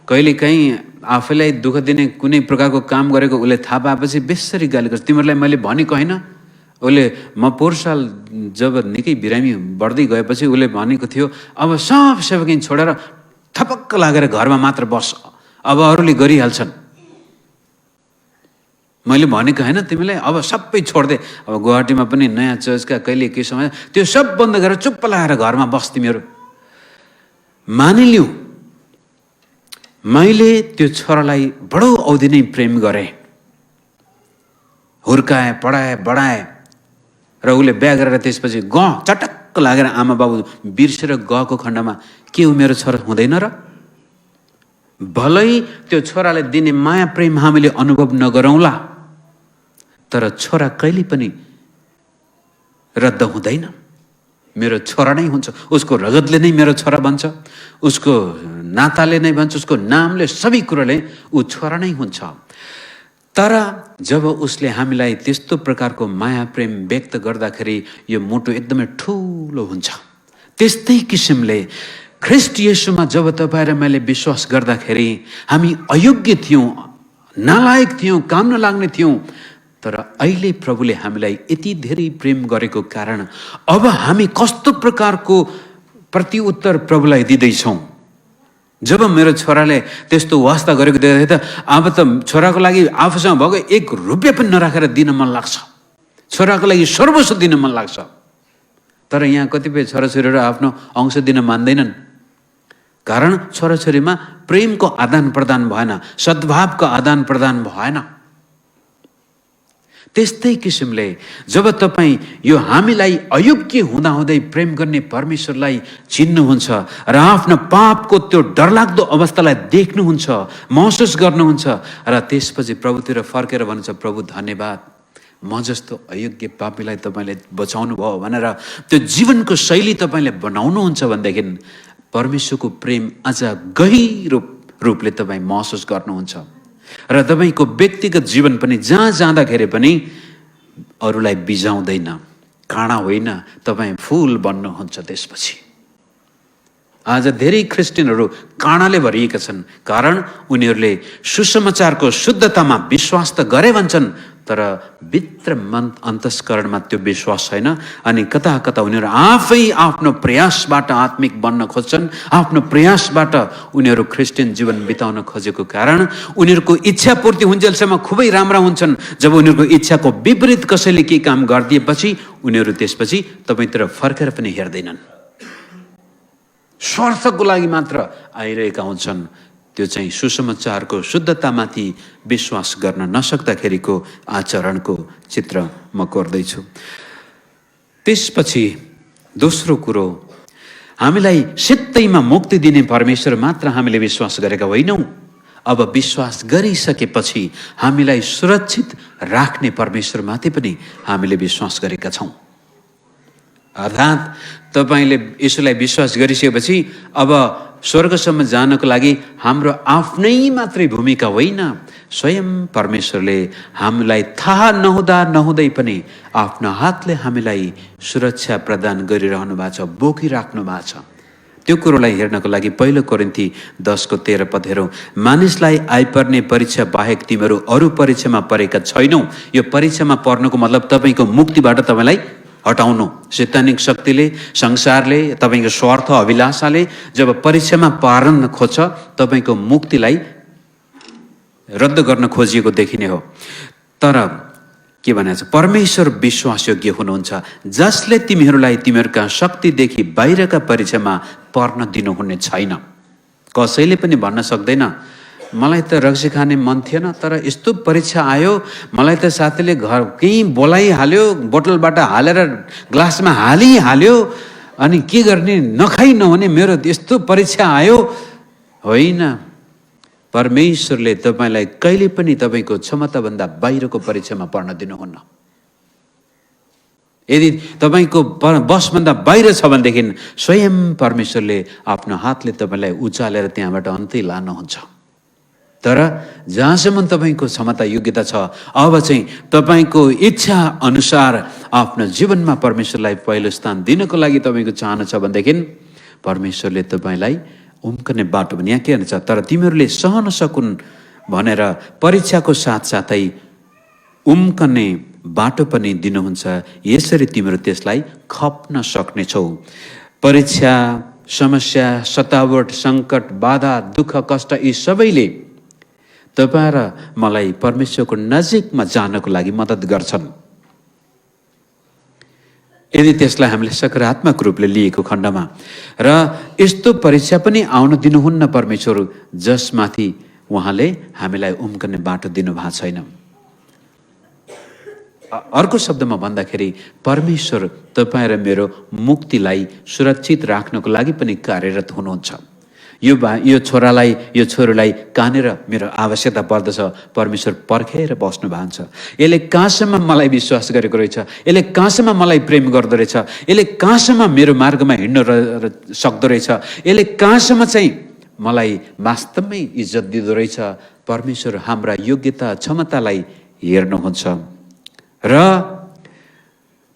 कहिलेकाहीँ आफैलाई दुःख दिने कुनै प्रकारको काम गरेको उसले थाहा पाएपछि बेसरी गाली गर्छ। तिमीहरूलाई मैले भनेको होइन? उसले म पोहोर साल जब निकै बिरामी बढ्दै गएपछि उसले भनेको थियो, अब सब सेवकिन छोडेर थपक्क लागेर घरमा मात्र बस, अब अरूले गरिहाल्छन्। मैले भनेको होइन तिमीलाई, अब सबै छोड्दे। अब गुवाहाटीमा पनि नयाँ चर्चका कहिले के समय त्यो सब बन्द गरेर चुप्प लगाएर घरमा बस तिमीहरू। मानिलिउँ मैले त्यो छोरालाई बडो अवधि नै प्रेम गरेँ, हुर्काएँ, पढाएँ, बढाएँ। र उसले बिहा गरेर त्यसपछि चटक्क लागेर आमा बाबु बिर्सेर गएको खण्डमा के ऊ मेरो छोरा हुँदैन र? भलै त्यो छोराले दिने माया प्रेम हामीले अनुभव नगरौँला, तर छोरा कहिले पनि रद्द हुँदैन। मेरो छोरा नै हुन्छ, उसको रगतले नै मेरो छोरा बन्छ, उसको नाताले नै बन्छ, उसको नामले, सबै कुराले ऊ छोरा नै हुन्छ। तर जब उसले हामीलाई त्यस्तो प्रकारको माया प्रेम व्यक्त गर्दाखेरि यो मुटु एकदमै ठुलो हुन्छ। त्यस्तै किसिमले ख्रीष्ट येशूमा जब तपाईँ र मैले विश्वास गर्दाखेरि हामी अयोग्य थियौँ, नालायक थियौँ, काम नलाग्ने थियौँ, तर अहिले प्रभुले हामीलाई यति धेरै प्रेम गरेको कारण अब हामी कस्तो प्रकारको प्रत्युत्तर प्रभुलाई दिँदैछौँ। जब मेरो छोराले त्यस्तो वास्ता गरेको देख्दा त अब त छोराको लागि आफूसँग भएको 1 रुपियाँ पनि नराखेर दिन मन लाग्छ, छोराको लागि सर्वस्व दिन मन लाग्छ। तर यहाँ कतिपय छोराछोरीहरू आफ्नो अंश दिन मान्दैनन्, कारण छोराछोरीमा प्रेमको आदान प्रदान भएन, सद्भावको आदान प्रदान भएन। त्यस्तै किसिमले जब तपाईँ यो हामीलाई अयोग्य हुँदाहुँदै प्रेम गर्ने परमेश्वरलाई चिन्नुहुन्छ र आफ्नो पापको त्यो डरलाग्दो अवस्थालाई देख्नुहुन्छ, महसुस गर्नुहुन्छ र त्यसपछि प्रभुतिर फर्केर भन्नुहुन्छ, प्रभु धन्यवाद, म जस्तो अयोग्य पापीलाई तपाईँले बचाउनु भयो भनेर त्यो जीवनको शैली तपाईँले बनाउनुहुन्छ भनेदेखि परमेश्वरको प्रेम अझ गहिरो रूपले तपाईँ महसुस गर्नुहुन्छ। र तपाईँको व्यक्तिगत जीवन पनि जहाँ जाँदाखेरि पनि अरूलाई बिजाउँदैन, काँडा होइन, तपाईँ फुल बन्नुहुन्छ। त्यसपछि आज धेरै क्रिस्चियनहरू काँडाले भरिएका छन्, कारण उनीहरूले सुसमाचारको शुद्धतामा विश्वास त गरे भन्छन्, तर भित्र मन अन्तस्करणमा त्यो विश्वास छैन। अनि कता कता उनीहरू आफै आफ्नो प्रयासबाट आत्मिक बन्न खोज्छन्, आफ्नो प्रयासबाट उनीहरू क्रिस्चियन जीवन बिताउन खोजेको कारण उनीहरूको इच्छा पूर्ति हुन्जेलसम्म खुबै राम्रा हुन्छन्। जब उनीहरूको इच्छाको विपरीत कसैले केही काम गरिदिएपछि उनीहरू त्यसपछि तपाईँतिर फर्केर पनि हेर्दैनन्, स्वार्थको लागि मात्र आइरहेका हुन्छन्। त्यो चाहिँ सुसमाचारको शुद्धतामाथि विश्वास गर्न नसक्दाखेरिको आचरणको चित्र म कोर्दैछु। त्यसपछि दोस्रो कुरो, हामीलाई सित्तैमा मुक्ति दिने परमेश्वर मात्र हामीले विश्वास गरेका होइनौँ, अब विश्वास गरिसकेपछि हामीलाई सुरक्षित राख्ने परमेश्वरमाथि पनि हामीले विश्वास गरेका छौँ। अर्थात् तपाईले यसुलाई विश्वास गरिसकेपछि अब स्वर्गसम्म जानको लागि हाम्रो आफ्नै मात्रै भूमिका होइन, स्वयं परमेश्वरले हामीलाई थाहा नहुँदै पनि आफ्नो हातले हामीलाई सुरक्षा प्रदान गरिरहनु भएको छ, बोकिराख्नु भएको छ। त्यो कुरोलाई हेर्नको लागि 1 कोरिन्थी 10:13 हेरौँ। मानिसलाई आइपर्ने परीक्षा बाहेक तिमीहरू अरू परीक्षामा परेका छैनौ। यो परीक्षामा पर्नुको मतलब तपाईँको मुक्तिबाट तपाईँलाई हटाउनु। शैतानिक शक्तिले, संसारले, तपाईँको स्वार्थ अभिलाषाले जब परीक्षामा पार्न खोज्छ तपाईँको मुक्तिलाई रद्द गर्न खोजिएको देखिने हो। तर के भनेको छ, परमेश्वर विश्वासयोग्य हुनुहुन्छ जसले तिमीहरूलाई तिमीहरूका शक्तिदेखि बाहिरका परीक्षामा पर्न दिनुहुने छैन। कसैले पनि भन्न सक्दैन मलाई त रक्सी खाने मन थिएन तर यस्तो परीक्षा आयो, मलाई त साथीले घर कहीँ बोलाइहाल्यो, बोतलबाट हालेर ग्लासमा हालिहाल्यो, अनि के गर्ने, नखाइ नहुने, मेरो यस्तो परीक्षा आयो। होइन, परमेश्वरले तपाईँलाई कहिले पनि तपाईँको क्षमताभन्दा बाहिरको परीक्षामा पर्न दिनुहुन्न। यदि तपाईँको बसभन्दा बाहिर छ भनेदेखि स्वयं परमेश्वरले आफ्नो हातले तपाईँलाई उचालेर त्यहाँबाट अन्तै लानुहुन्छ। तर जहाँसम्म तपाईँको क्षमता योग्यता छ, अब चाहिँ तपाईँको इच्छा अनुसार आफ्नो जीवनमा परमेश्वरलाई पहिलो स्थान दिनको लागि तपाईँको चाहना छ भनेदेखि परमेश्वरले तपाईँलाई उम्कने बाटो पनि यहाँ के भन्छ, तर तिमीहरूले सहन सकुन् भनेर परीक्षाको साथसाथै उम्कने बाटो पनि दिनुहुन्छ, यसरी तिमीहरू त्यसलाई खप्न सक्नेछौ। परीक्षा, समस्या, सतावट, सङ्कट, बाधा, दुःख, कष्ट यी सबैले तपाईँ र मलाई परमेश्वरको नजिकमा जानको लागि मद्दत गर्छन्। यदि त्यसलाई हामीले सकारात्मक रूपले लिएको खण्डमा, र यस्तो परीक्षा पनि आउन दिनुहुन्न परमेश्वर जसमाथि उहाँले हामीलाई उम्कने बाटो दिनुभएको छैन। अर्को शब्दमा भन्दाखेरि परमेश्वर तपाईँ र मेरो मुक्तिलाई सुरक्षित राख्नको लागि पनि कार्यरत हुनुहुन्छ। यो छोरालाई, यो छोरीलाई कहाँनिर मेरो आवश्यकता पर्दछ परमेश्वर पर्खेर बस्नु भएको छ। यसले कहाँसम्म मलाई विश्वास गरेको रहेछ, यसले कहाँसम्म मलाई प्रेम गर्दो रहेछ, यसले कहाँसम्म मेरो मार्गमा हिँड्न सक्दो रहेछ, यसले कहाँसम्म चाहिँ मलाई वास्तवमै इज्जत दिँदो रहेछ। परमेश्वर हाम्रा योग्यता क्षमतालाई हेर्नुहुन्छ र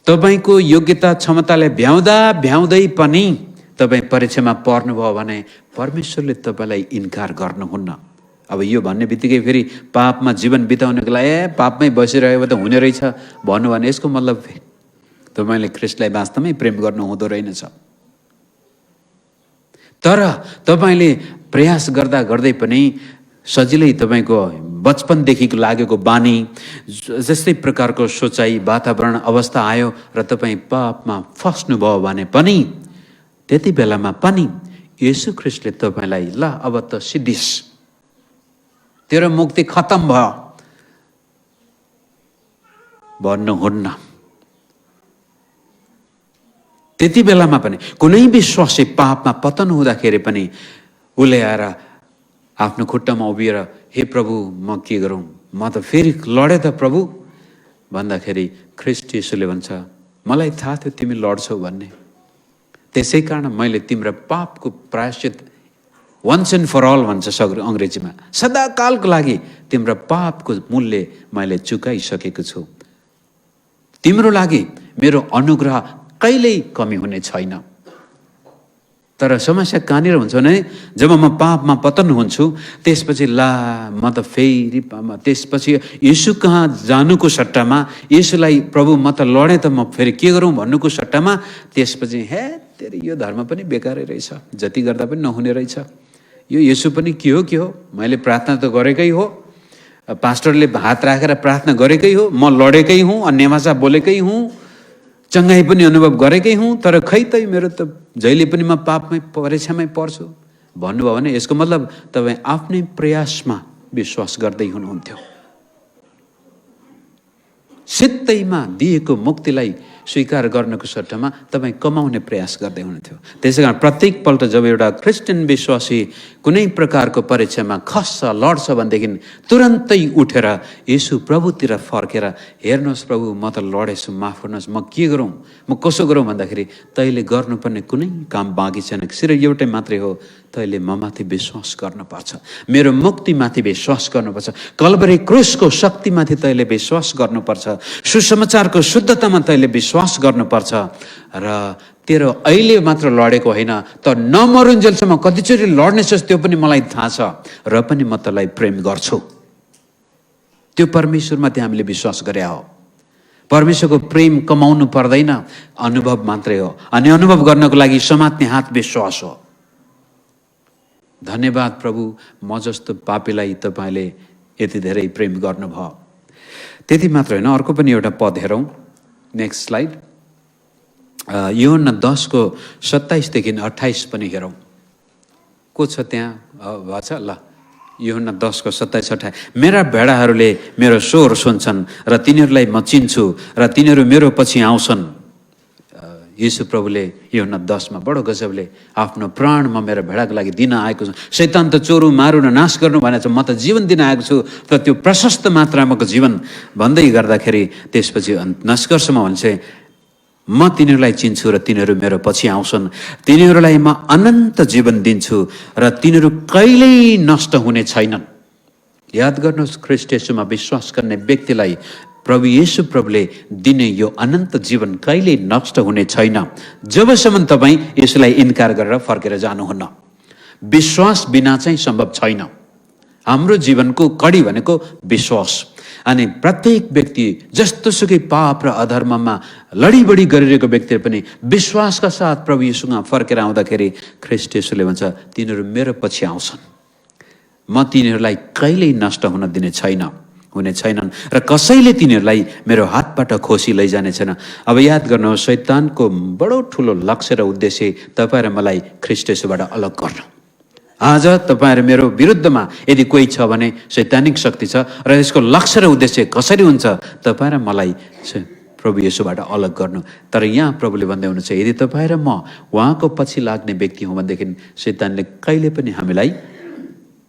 तपाईँको योग्यता क्षमतालाई भ्याउँदै पनि तपाईँ परीक्षामा पर्नुभयो भने परमेश्वरले तपाईँलाई इन्कार गर्नुहुन्न। अब यो भन्ने बित्तिकै फेरि पापमा जीवन बिताउनको लागि पापमै बसिरहेको त हुने रहेछ भन्नु भने यसको मतलब तपाईँले ख्रिस्टलाई वास्तवमै प्रेम गर्नु हुँदो रहेनछ। तर तपाईँले प्रयास गर्दै पनि सजिलै तपाईँको बचपनदेखिको लागेको बानी, जस्तै प्रकारको सोचाइ, वातावरण, अवस्था आयो र तपाईँ पापमा फस्नुभयो भने पनि त्यति बेलामा पनि येशू ख्रिस्टले तपाईँलाई ल अब त सिद्धिस्, तेरो मुक्ति खत्तम भयो भन्नुहुन्न। त्यति बेलामा पनि कुनै विश्वासी पापमा पतन हुँदाखेरि पनि उसले आएर आफ्नो खुट्टामा उभिएर हे प्रभु म के गरौँ, म त फेरि लडेँ त प्रभु भन्दाखेरि ख्रिस्ट येशूले भन्छ मलाई थाहा थियो तिमी लड्छौ भन्ने, त्यसै कारण मैले तिम्रो पापको प्रायश्चित वन्स एन्ड फर अल भन्छ अङ्ग्रेजीमा, सदाकालको लागि तिम्रो पापको मूल्य मैले चुकाइसकेको छु। तिम्रो लागि मेरो अनुग्रह कहिल्यै कमी हुने छैन। तर समस्या कहाँनिर हुन्छ भने जब म पापमा पतन हुन्छु त्यसपछि म त फेरि त्यसपछि येशू कहाँ जानुको सट्टामा, येशूलाई प्रभु म त लडेँ त म फेरि के गरौँ भन्नुको सट्टामा त्यसपछि हे तेरि यो धर्म पनि बेकारै रहेछ, जति गर्दा पनि नहुने रहेछ, यो येशू पनि के हो, मैले प्रार्थना त गरेकै हो, पास्टरले हात राखेर प्रार्थना गरेकै हो, म लडेकै हुँ, अन्य भाषा बोलेकै हुँ, चङ्गाई पनि अनुभव गरेकै हुँ, तर खै त मेरो त जहिले पनि म पापमै परीक्षामै पर्छु भन्नुभयो भने यसको मतलब तपाईँ आफ्नै प्रयासमा विश्वास गर्दै हुनुहुन्थ्यो। सित्तैमा दिएको मुक्तिलाई स्वीकार गर्नको सट्टामा तपाईँ कमाउने प्रयास गर्दै हुनुहुन्थ्यो। त्यसै कारण प्रत्येक पल्ट जब एउटा क्रिस्चियन विश्वासी कुनै प्रकारको परीक्षामा खस्छ लड्छ भनेदेखि तुरन्तै उठेर येशू प्रभुतिर फर्केर हेर्नुहोस् प्रभु म त लडेछु, माफ गर्नुहोस्, म के गरौँ, म कसो गरौँ भन्दाखेरि तैँले गर्नुपर्ने कुनै काम बाँकी छैन, सिर्फ एउटै मात्रै हो, तैँले ममाथि विश्वास गर्नुपर्छ, मेरो मुक्तिमाथि विश्वास गर्नुपर्छ, कल्भरी क्रुसको शक्तिमाथि तैँले विश्वास गर्नुपर्छ, सुसमाचारको शुद्धतामा तैँले विश्वास गर्नुपर्छ र तेरो अहिले मात्र लडेको होइन त नमरुन्जेलसम्म कतिचोटि लड्नेछस् त्यो पनि मलाई थाहा छ र पनि म तँलाई प्रेम गर्छु। त्यो परमेश्वरमाथि हामीले विश्वास गरे हो। परमेश्वरको प्रेम कमाउनु पर्दैन, अनुभव मात्रै हो, अनि अनुभव गर्नको लागि समात्ने हात विश्वास हो। धन्यवाद प्रभु, म जस्तो पापीलाई तपाईँले यति धेरै प्रेम गर्नुभयो। त्यति मात्र होइन, अर्को पनि एउटा पद हेरौँ, नेक्स्ट स्लाइड। यूहन्ना 10:27-28 पनि हेरौँ। को छ त्यहाँ? भएको छ ल। यूहन्ना 10:27-28। मेरा भेडाहरूले मेरो स्वर सुन्छन् र तिनीहरूलाई म चिन्छु र तिनीहरू मेरो पछि आउँछन्। यीशु प्रभुले यूहन्ना 10 बडो गजबले आफ्नो प्राण म मेरो भेडाको लागि दिन आएको छु। शैतान त चोरु मारु र नाश गर्नु भनेको छ, म त जीवन दिन आएको छु, तर त्यो प्रशस्त मात्रामाको जीवन भन्दै गर्दाखेरि त्यसपछि निष्कर्षमा भन्छ म तिनीहरूलाई चिन्छु र तिनीहरू मेरो पछि आउँछन्, तिनीहरूलाई म अनन्त जीवन दिन्छु र तिनीहरू कहिल्यै नष्ट हुने छैनन्। याद गर्नुहोस्, ख्रीष्ट येशूमा विश्वास गर्ने व्यक्तिलाई प्रभु येशू प्रभुले दिने यो अनन्त जीवन कहिल्यै नष्ट हुने छैन जबसम्म तपाईँ यसलाई इन्कार गरेर फर्केर जानुहुन्न। विश्वास बिना चाहिँ सम्भव छैन। हाम्रो जीवनको कडी भनेको विश्वास। अनि प्रत्येक व्यक्ति जस्तोसुकै पाप र अधर्ममा लडीबडी गरिरहेको व्यक्तिहरू पनि विश्वासका साथ प्रभु येशूमा फर्केर आउँदाखेरि ख्रीष्ट येशूले भन्छ तिनीहरू मेरो पछि आउँछन्, म तिनीहरूलाई कहिल्यै नष्ट हुन दिने हुने छैनन् र कसैले तिनीहरूलाई मेरो हातबाट खोसी लैजाने छैन। अब याद गर्नुहोस्, शैतानको बडो ठुलो लक्ष्य र उद्देश्य तपाईँ र मलाई ख्रीष्ट येशूबाट अलग गर्न। आज तपाईँ र मेरो विरुद्धमा यदि कोही छ भने शैतानिक शक्ति छ र यसको लक्ष्य र उद्देश्य कसरी हुन्छ? तपाईँ र मलाई प्रभु येशूबाट अलग गर्नु। तर यहाँ प्रभुले भन्दै हुनुहुन्छ यदि तपाईँ र म उहाँको पछि लाग्ने व्यक्ति हौँ भनेदेखि शैतानले कहिले पनि हामीलाई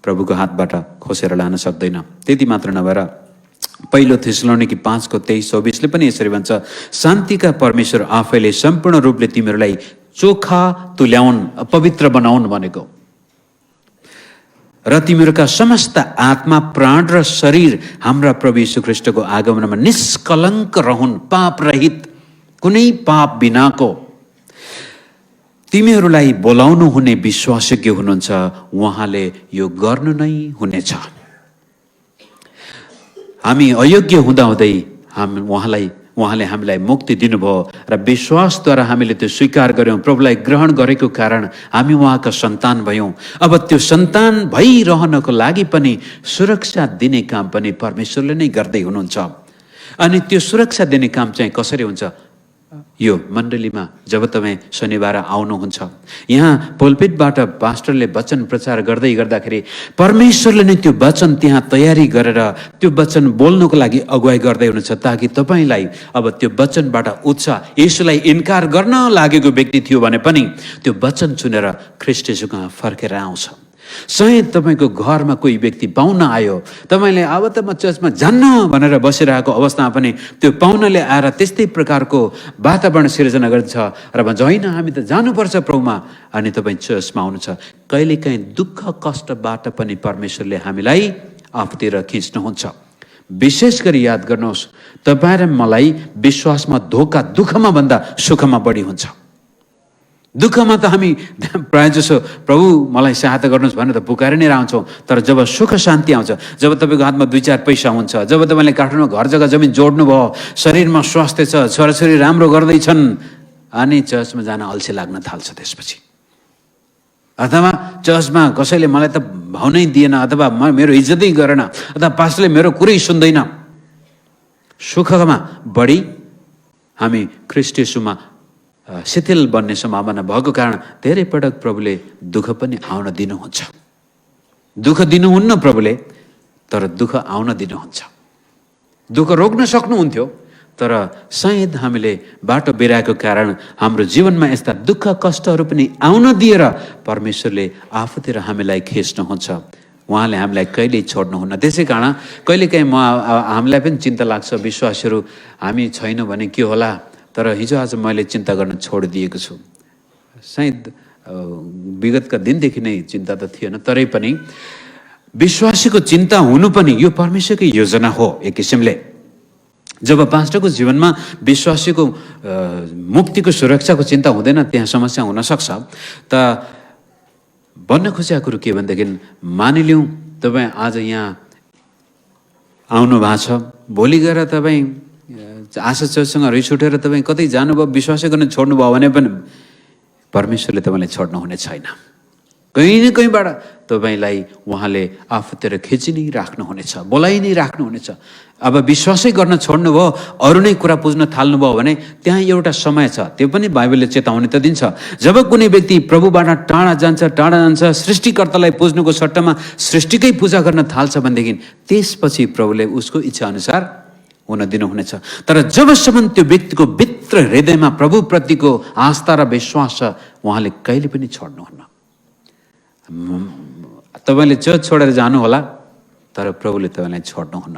प्रभुको हातबाट खोसेर लान सक्दैन। त्यति मात्र नभएर पहिलो थेसलोनिकी 5:23-24 पनि यसरी भन्छ, शान्तिका परमेश्वर आफैले सम्पूर्ण रूपले तिमीहरूलाई चोखा तुल्याउन्, पवित्र बनाउन् भनेको र तिमीहरूका समस्त आत्मा, प्राण र शरीर हाम्रा प्रभु यीशु ख्रीष्टको आगमनमा निष्कलङ्क रहन्, पाप रहित, कुनै पाप बिनाको। तिमीहरूलाई बोलाउनु हुने विश्वासयोग्य हुनुहुन्छ, उहाँले यो गर्नु नै हुनेछ। हामी अयोग्य हुँदाहुँदै उहाँले हामीलाई मुक्ति दिनुभयो र विश्वासद्वारा हामीले त्यो स्वीकार गर्यौँ, प्रभुलाई ग्रहण गरेको कारण हामी उहाँका सन्तान भयौँ। अब त्यो सन्तान भइरहनको लागि पनि सुरक्षा दिने काम पनि परमेश्वरले नै गर्दै हुनुहुन्छ। अनि त्यो सुरक्षा दिने काम चाहिँ कसरी हुन्छ? यो मण्डलीमा जब तपाईँ शनिबार आउनुहुन्छ, यहाँ पुल्पिटबाट पास्टरले वचन प्रचार गर्दै गर्दाखेरि परमेश्वरले नै त्यो वचन त्यहाँ तयारी गरेर त्यो वचन बोल्नको लागि अगुवाई गर्दै हुनुहुन्छ, ताकि तपाईँलाई अब त्यो वचनबाट उत्साह, येशूलाई इन्कार गर्न लागेको व्यक्ति थियो भने पनि त्यो वचन सुनेर ख्रीष्ट येशूको फर्केर आउँछ। सायद तपाईँको घरमा कोही व्यक्ति पाहुना आयो, तपाईँले अब त म चर्चमा जान्न भनेर बसिरहेको अवस्थामा पनि त्यो पाहुनाले आएर त्यस्तै प्रकारको वातावरण सिर्जना गर्छ र भन्छ होइन हामी त जानुपर्छ प्रभुमा, अनि तपाईँ चर्चमा आउनुहुन्छ। कहिलेकाहीँ दुःख कष्टबाट पनि परमेश्वरले हामीलाई आफूतिर खिच्नुहुन्छ। विशेष गरी याद गर्नुहोस्, तपाईँ र मलाई विश्वासमा धोका दुःखमा भन्दा सुखमा बढी हुन्छ। दुःखमा त हामी प्रायः जसो प्रभु मलाई सहायता गर्नुहोस् भनेर त पुकारि नै रहन्छौँ, तर जब सुख शान्ति आउँछ, जब तपाईँको हातमा 2-4 पैसा हुन्छ, जब तपाईँले काठमाडौँमा घर जग्गा जमिन जोड्नु भयो, शरीरमा स्वास्थ्य छ, छोराछोरी राम्रो गर्दैछन्, अनि चर्चमा जान अल्छी लाग्न थाल्छ। त्यसपछि अथवा चर्चमा कसैले मलाई त भाउनै दिएन, अथवा मेरो इज्जतै गरेन, अथवा पास्टरले मेरो कुरै सुन्दैन, सुखमा बढी हामी ख्रीष्ट येशूमा शिथिल बन्ने सम्भावना भएको कारण धेरै पटक प्रभुले दुःख पनि आउन दिनुहुन्छ। दुःख दिनुहुन्न प्रभुले, तर दुःख आउन दिनुहुन्छ। दुःख रोक्न सक्नुहुन्थ्यो, तर सायद हामीले बाटो बिराएको कारण हाम्रो जीवनमा यस्ता दुःख कष्टहरू पनि आउन दिएर परमेश्वरले आफूतिर हामीलाई खिच्नुहुन्छ। उहाँले हामीलाई कहिल्यै छोड्नुहुन्न। त्यसै कारण कहिलेकाहीँ हामीलाई पनि चिन्ता लाग्छ, विश्वासीहरू हामी छैनौँ भने के होला। तर हिजो आज मैले चिन्ता गर्न छोडिदिएको छु। सायद विगतका दिनदेखि नै चिन्ता त थिएन, तरै पनि विश्वासीको चिन्ता हुनु पनि यो परमेश्वरकै योजना हो। एक किसिमले जब पास्टरको जीवनमा विश्वासीको मुक्तिको सुरक्षाको चिन्ता हुँदैन, त्यहाँ समस्या हुनसक्छ। त भन्न खोजेको कुरो के भनेदेखि, मानिलिउँ तपाईँ आज यहाँ आउनु भएको छ, भोलि गएर तपाईँ आशा चर्चसँग रिस उठेर तपाईँ कतै जानुभयो, विश्वासै गर्न छोड्नुभयो भने पनि परमेश्वरले तपाईँलाई छोड्नुहुने छैन। कहीँ न कहीँबाट तपाईँलाई उहाँले आफूतिर खिचि नै राख्नुहुनेछ, बोलाइ नै राख्नुहुनेछ। अब विश्वासै गर्न छोड्नुभयो, अरू नै कुरा बुझ्न थाल्नुभयो भने त्यहाँ एउटा समय छ, त्यो पनि बाइबलले चेतावनी त दिन्छ। जब कुनै व्यक्ति प्रभुबाट टाढा जान्छ, सृष्टिकर्तालाई पुज्नुको सट्टामा सृष्टिकै पूजा गर्न थाल्छ भनेदेखि त्यसपछि प्रभुले उसको इच्छा अनुसार हुन दिनुहुनेछ। तर जबसम्म त्यो व्यक्तिको भित्र हृदयमा प्रभुप्रतिको आस्था र विश्वास छ, उहाँले कहिले पनि छोड्नुहुन्न। तपाईँले चर्च छोडेर जानु होला, तर प्रभुले तपाईँलाई छोड्नुहुन्न।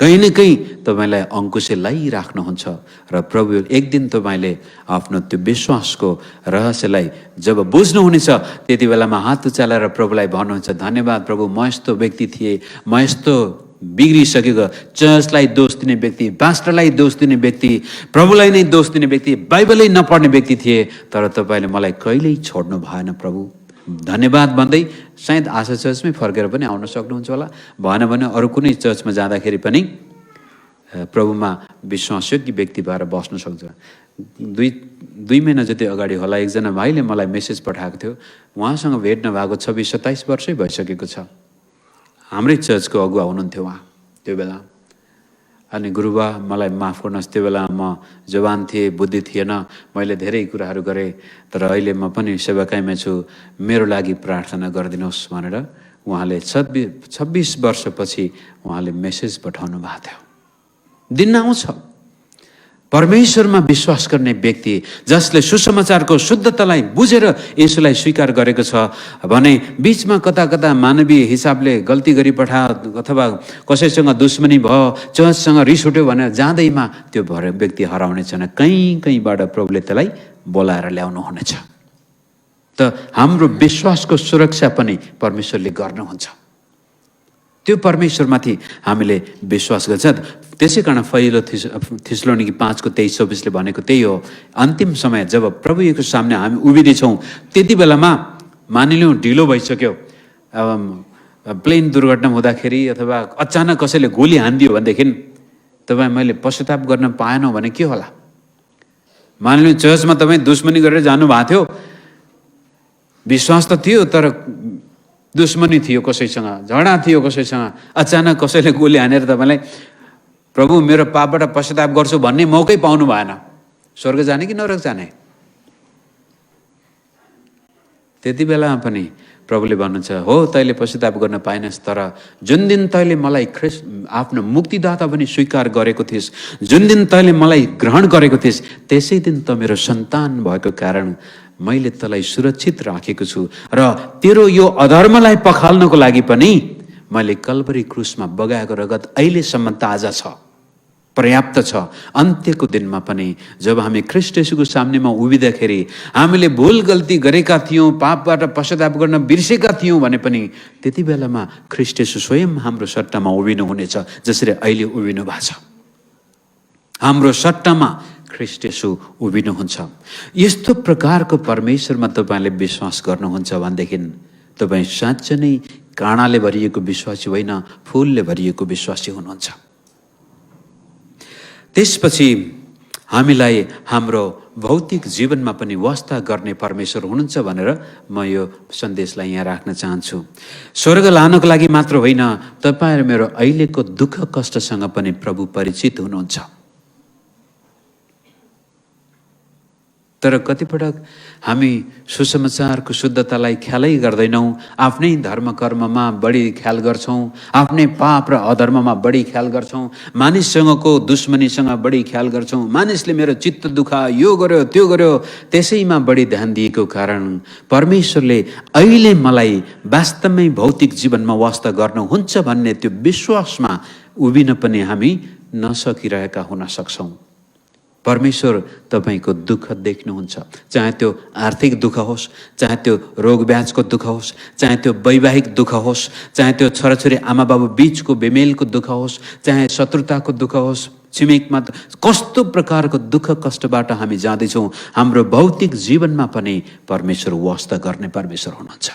कहीँ न कहीँ तपाईँलाई अङ्कुशे लगाइराख्नुहुन्छ र प्रभु एक दिन तपाईँले आफ्नो त्यो विश्वासको रहस्यलाई जब बुझ्नुहुनेछ, त्यति बेलामा हात उचालेर प्रभुलाई भन्नुहुन्छ, धन्यवाद प्रभु, म यस्तो व्यक्ति थिएँ, म यस्तो बिग्रिसकेको, चर्चलाई दोष दिने व्यक्ति, पास्टरलाई दोष दिने व्यक्ति, प्रभुलाई नै दोष दिने व्यक्ति, बाइबलै नपढ्ने व्यक्ति थिए, तर तपाईँले मलाई कहिल्यै छोड्नु भएन प्रभु, धन्यवाद भन्दै सायद आशा चर्चमै फर्केर पनि आउन सक्नुहुन्छ होला। भएन भने अरू कुनै चर्चमा जाँदाखेरि पनि प्रभुमा विश्वासयोग्य व्यक्ति भएर बस्न सक्छ। दुई महिना जति अगाडि होला एकजना भाइले मलाई मेसेज पठाएको थियो, उहाँसँग भेट नभएको 26-27 वर्षै भइसकेको छ। हाम्रै चर्चको अगुवा हुनुहुन्थ्यो उहाँ त्यो बेला। अनि गुरुबा मलाई माफ गर्नुहोस्, त्यो बेला म जवान थिएँ, बुद्धि थिएन, मैले धेरै कुराहरू गरेँ, तर अहिले म पनि सेवाकाईमा छु, मेरो लागि प्रार्थना गरिदिनुहोस् भनेर उहाँले 26 वर्षपछि उहाँले मेसेज पठाउनु भएको थियो। दिन आउँछ परमेश्वरमा विश्वास गर्ने व्यक्ति जसले सुसमाचारको शुद्धतालाई बुझेर यसुलाई स्वीकार गरेको छ भने बीचमा कता कता मानवीय हिसाबले गल्ती गरी पठायो अथवा कसैसँग दुश्मनी भयो, चर्चसँग रिस उठ्यो भनेर जाँदैमा त्यो व्यक्ति हराउने छैन। कहीँबाट प्रभुले त्यसलाई बोलाएर ल्याउनु हुनेछ। त हाम्रो विश्वासको सुरक्षा पनि परमेश्वरले गर्नुहुन्छ। त्यो परमेश्वरमाथि हामीले विश्वास गर्छ। त्यसै कारण पहिलो थिस्सलुनीकी 5:23-24 भनेको त्यही हो। अन्तिम समय जब प्रभु येशूको सामने हामी उभिँदैछौँ, त्यति बेलामा मानिलिउँ ढिलो भइसक्यो, प्लेन दुर्घटना हुँदाखेरि अथवा अचानक कसैले गोली हानिदियो भनेदेखि तपाईँ मैले पश्चाताप गर्न पाएनौँ भने के होला? मानिलिउँ चर्चमा तपाईँ दुश्मनी गरेर जानुभएको थियो, विश्वास त थियो तर दुश्मनी थियो कसैसँग, झगडा थियो कसैसँग, अचानक कसैले गोली हानेर तपाईँलाई प्रभु मेरो पापबाट पश्चाताप गर्छु भन्ने मौकै पाउनु भएन। स्वर्ग जाने कि नरक जाने? त्यति बेलामा पनि प्रभुले भन्नुहुन्छ, हो तैँले पश्चाताप गर्न पाइनस्, तर जुन दिन तैँले मलाई आफ्नो मुक्तिदाता पनि स्वीकार गरेको थिइस्, जुन दिन तैँले मलाई ग्रहण गरेको थिइस्, त्यसै दिन त मेरो सन्तान भएको कारण मैले तँलाई सुरक्षित राखेको छु र तेरो यो अधर्मलाई पखाल्नको लागि पनि मैले कल्भरी क्रुसमा बगाएको रगत अहिलेसम्म ताजा छ, पर्याप्त छ। अन्त्यको दिनमा पनि जब हामी ख्रीष्ट येशूको सामनेमा उभिँदाखेरि हामीले भुल गल्ती गरेका थियौँ, पापबाट पश्चाताप गर्न बिर्सेका थियौँ भने पनि त्यति बेलामा ख्रीष्ट येशू स्वयं हाम्रो सट्टामा उभिनु हुनेछ, जसरी अहिले उभिनु भएको छ। हाम्रो सट्टामा ख्रीष्ट येशू उभिनुहुन्छ। यस्तो प्रकारको परमेश्वरमा तपाईँले विश्वास गर्नुहुन्छ भनेदेखि तपाईँ साँच्चै नै काँडाले भरिएको विश्वासी होइन, फुलले भरिएको विश्वासी हुनुहुन्छ। त्यसपछि हामीलाई हाम्रो भौतिक जीवनमा पनि वास्ता गर्ने परमेश्वर हुनुहुन्छ भनेर म यो सन्देशलाई यहाँ राख्न चाहन्छु। स्वर्ग लानको लागि मात्र होइन, तपाईँ र मेरो अहिलेको दुःख कष्टसँग पनि प्रभु परिचित हुनुहुन्छ। तर कतिपटक हामी सुसमाचारको शुद्धतालाई ख्यालै गर्दैनौँ, आफ्नै धर्म कर्ममा बढी ख्याल गर्छौँ, आफ्नै पाप र अधर्ममा बढी ख्याल गर्छौँ, मानिससँगको दुश्मनीसँग बढी ख्याल गर्छौँ, मानिसले मेरो चित्त दुखायो, यो गर्यो त्यो गर्यो, त्यसैमा बढी ध्यान दिएको कारण परमेश्वरले अहिले मलाई वास्तवमै भौतिक जीवनमा वास्ता गर्नुहुन्छ भन्ने त्यो विश्वासमा उभिन पनि हामी नसकिरहेका हुन सक्छौँ। परमेश्वर तपाईको दुःख देख्नुहुन्छ, चाहे त्यो आर्थिक दुःख होस्, चाहे त्यो रोग ब्याजको दुःख होस्, चाहे त्यो वैवाहिक दुःख होस्, चाहे त्यो छोराछोरी आमा बाबु बीचको बेमेलको दुःख होस्, चाहे शत्रुताको दुःख होस्, छिमेकमा कस्तो प्रकारको दुःख कष्टबाट हामी जाँदैछौँ, हाम्रो भौतिक जीवनमा पनि परमेश्वर वास्ता गर्ने परमेश्वर हुनुहुन्छ।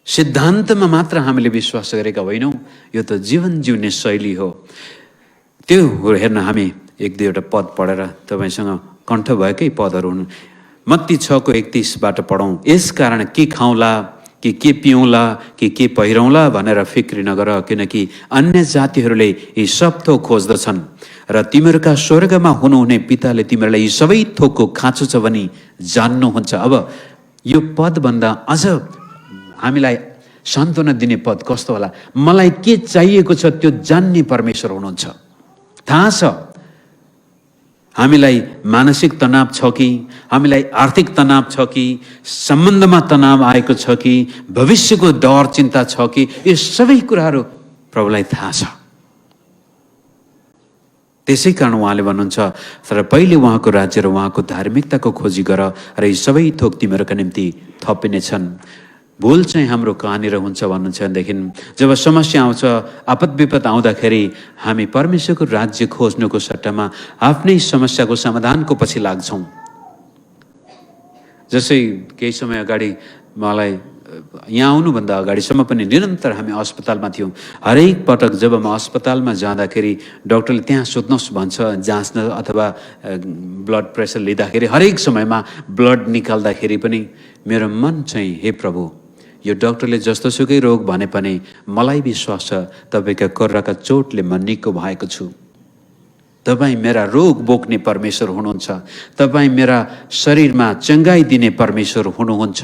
सिद्धान्तमा मात्र हामीले विश्वास गरेका होइनौँ, यो त जीवन जिउने शैली हो। त्यो हेर्न हामी एक दुईवटा पद पढेर तपाईँसँग कण्ठ भएकै पदहरू हुन्। मत्ती 6:31बाट पढौँ। यसकारण के खाउँला कि के पिउँला कि के पहिरौँला भनेर फिक्री नगर, किनकि अन्य जातिहरूले यी सब थोक खोज्दछन् र तिमीहरूका स्वर्गमा हुनुहुने पिताले तिमीहरूलाई यी सबै थोकको खाँचो छ भनी जान्नुहुन्छ। अब यो पदभन्दा अझ हामीलाई सान्त्वना दिने पद कस्तो होला? मलाई के चाहिएको छ त्यो जान्ने परमेश्वर हुनुहुन्छ। थाहा छ हामीलाई मानसिक तनाव छ कि, हामीलाई आर्थिक तनाव छ कि, सम्बन्धमा तनाव आएको छ कि, भविष्यको डर चिन्ता छ कि, यो सबै कुराहरू प्रभुलाई थाहा छ। त्यसै कारण उहाँले भन्नुहुन्छ, तर पहिले उहाँको राज्य र उहाँको धार्मिकताको खोजी गर र यी सबै थोक तिमीहरूका निम्ति थपिनेछन्। भूल चाहिँ हाम्रो कहाँनिर हुन्छ भन्नुहुन्छ भनेदेखि, जब समस्या आउँछ, आपद विपद आउँदाखेरि हामी परमेश्वरको राज्य खोज्नुको सट्टामा आफ्नै समस्याको समाधानको पछि लाग्छौँ। जसै केही समय अगाडि मलाई यहाँ आउनुभन्दा अगाडिसम्म पनि निरन्तर हामी अस्पतालमा थियौँ। हरेक पटक जब म अस्पतालमा जाँदाखेरि डक्टरले त्यहाँ सोध्नुहोस् भन्छ, जाँच्न अथवा ब्लड प्रेसर लिँदाखेरि हरेक समयमा ब्लड निकाल्दाखेरि पनि मेरो मन चाहिँ, हे प्रभु, यो डक्टरले जस्तोसुकै रोग भने पनि मलाई विश्वास छ तपाईँका कर्राका चोटले म निको भएको छु। तपाईँ मेरा रोग बोक्ने परमेश्वर हुनुहुन्छ, तपाईँ मेरा शरीरमा चङ्गाई दिने परमेश्वर हुनुहुन्छ।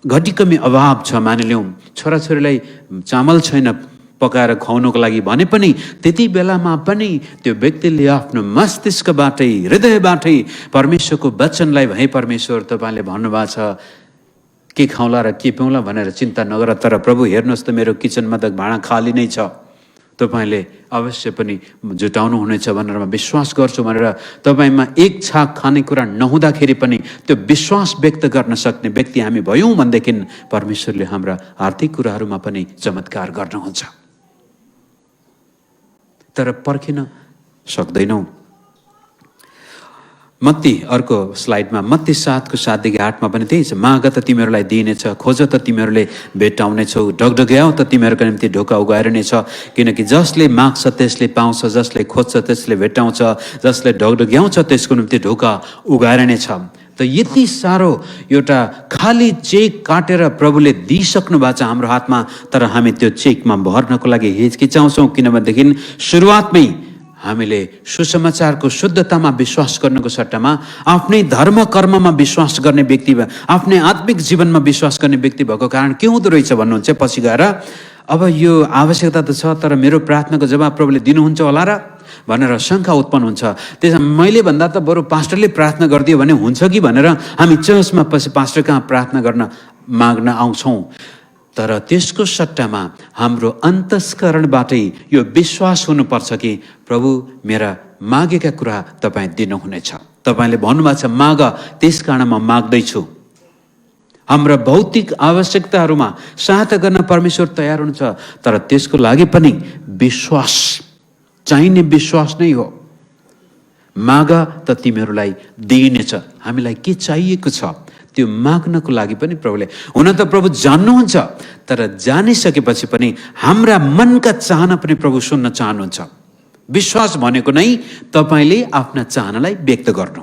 घटिकमी अभाव छ, मानिलिउँ छोराछोरीलाई चामल छैन पकाएर खुवाउनुको लागि भने पनि त्यति बेलामा पनि त्यो व्यक्तिले आफ्नो मस्तिष्कबाटै हृदयबाटै परमेश्वरको वचनलाई, भए परमेश्वर तपाईँले भन्नुभएको छ के खाउँला र के पिउँला भनेर चिन्ता नगर, तर प्रभु हेर्नुहोस् त मेरो किचनमा त भाँडा खाली नै छ, तपाईँले अवश्य पनि जुटाउनु हुनेछ भनेर म विश्वास गर्छु भनेर तपाईँमा एक छाक खानेकुरा नहुँदाखेरि पनि त्यो विश्वास व्यक्त गर्न सक्ने व्यक्ति हामी भयौँ भनेदेखि परमेश्वरले हाम्रा आर्थिक कुराहरूमा पनि चमत्कार गर्नुहुन्छ। तर पर्खिन सक्दैनौँ। मत्ती अर्को स्लाइडमा मत्ती 7:7-8 पनि त्यही छ। माग त तिमीहरूलाई दिइनेछ, खोज त तिमीहरूले भेट्टाउनेछौ, ढकढक्याउ त तिमीहरूका निम्ति ढोका उघारिनेछ, किनकि जसले माग्छ त्यसले पाउँछ, जसले खोज्छ त्यसले भेट्टाउँछ, जसले ढकढक्याउँछ त्यसको निम्ति ढोका उघारिनेछ। त यति साह्रो एउटा खाली चेक काटेर प्रभुले दिइसक्नु भएको छ हाम्रो हातमा, तर हामी त्यो चेकमा भर्नको लागि हिचकिचाउँछौँ, किनभनेदेखि सुरुवातमै हामीले सुसमाचारको शुद्धतामा विश्वास गर्नुको सट्टामा आफ्नै धर्म कर्ममा विश्वास गर्ने व्यक्ति, आफ्नै आत्मिक जीवनमा विश्वास गर्ने व्यक्ति भएको कारण के हुँदो रहेछ भन्नुहुन्छ पछि गएर, अब यो आवश्यकता त छ तर मेरो प्रार्थनाको जवाब प्रभुले दिनुहुन्छ होला र भनेर शङ्का उत्पन्न हुन्छ। त्यसमा मैले भन्दा त बरु पास्टरले प्रार्थना गरिदियो भने हुन्छ कि भनेर हामी चर्चमा पछि पास्टर कहाँ प्रार्थना गर्न माग्न आउँछौँ। तर त्यसको सट्टामा हाम्रो अन्तस्करणबाटै यो विश्वास हुनुपर्छ कि प्रभु मेरा मागेका कुरा तपाईँ दिनुहुनेछ। तपाईँले भन्नुभएको छ माग, त्यस कारण म माग्दैछु। हाम्रा भौतिक आवश्यकताहरूमा सहायता गर्न परमेश्वर तयार हुनुहुन्छ, तर त्यसको लागि पनि विश्वास चाहिने विश्वास नै हो। माग त तिमीहरूलाई दिइनेछ। हामीलाई के चाहिएको छ त्यो माग्नको लागि पनि प्रभुले, हुन त प्रभु जान्नुहुन्छ, तर जानिसकेपछि पनि हाम्रा मनका चाहना पनि प्रभु सुन्न चाहनुहुन्छ। विश्वास भनेको नै तपाईँले आफ्ना चाहनालाई व्यक्त गर्नु।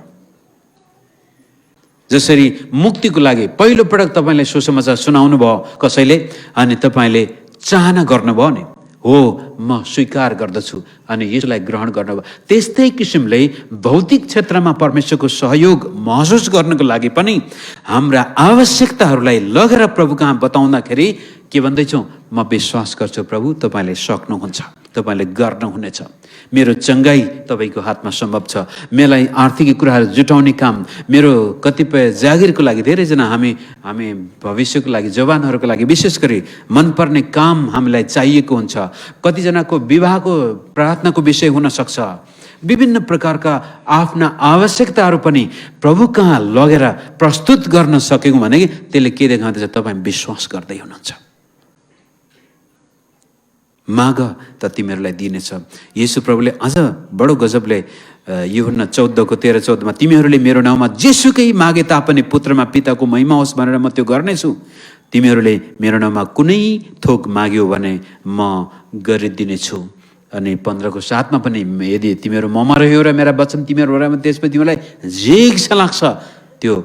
जसरी मुक्तिको लागि पहिलो पटक तपाईँले सुसमाचार सुनाउनु भयो कसैले, अनि तपाईँले चाहना गर्नुभयो नि, हो म स्वीकार गर्दछु अनि यसलाई ग्रहण गर्न। त्यस्तै किसिमले भौतिक क्षेत्रमा परमेश्वरको सहयोग महसुस गर्नको लागि पनि हाम्रा आवश्यकताहरूलाई लगेर प्रभु कहाँ बताउँदाखेरि के भन्दैछौँ, म विश्वास गर्छु प्रभु तपाईँले सक्नुहुन्छ, तपाईँले गर्नुहुनेछ, मेरो चङ्गाई तपाईँको हातमा सम्भव छ, मलाई आर्थिक कुराहरू जुटाउने काम, मेरो कतिपय जागिरको लागि धेरैजना हामी भविष्यको लागि जवानहरूको लागि विशेष गरी मनपर्ने काम हामीलाई चाहिएको हुन्छ। कतिजनाको विवाहको प्रार्थनाको विषय हुनसक्छ। विभिन्न प्रकारका आफ्ना आवश्यकताहरू पनि प्रभु कहाँ लगेर प्रस्तुत गर्न सक्यौँ भने त्यसले के देखाउँदैछ, तपाईँ विश्वास गर्दै हुनुहुन्छ। माग त तिमीहरूलाई दिनेछ। येशू प्रभुले अझ बडो गजबले यूहन्ना 14:13-14 तिमीहरूले मेरो नाउँमा जेसुकै मागे तापनि पुत्रमा पिताको महिमा होस् भनेर म त्यो गर्नेछु। तिमीहरूले मेरो नाउँमा कुनै थोक माग्यो भने म गरिदिनेछु। अनि 15:7 पनि यदि तिमीहरू ममा रह्यो र मेरा वचन तिमीहरू भरमा त्यसपछि तिमीलाई जे इच्छा लाग्छ त्यो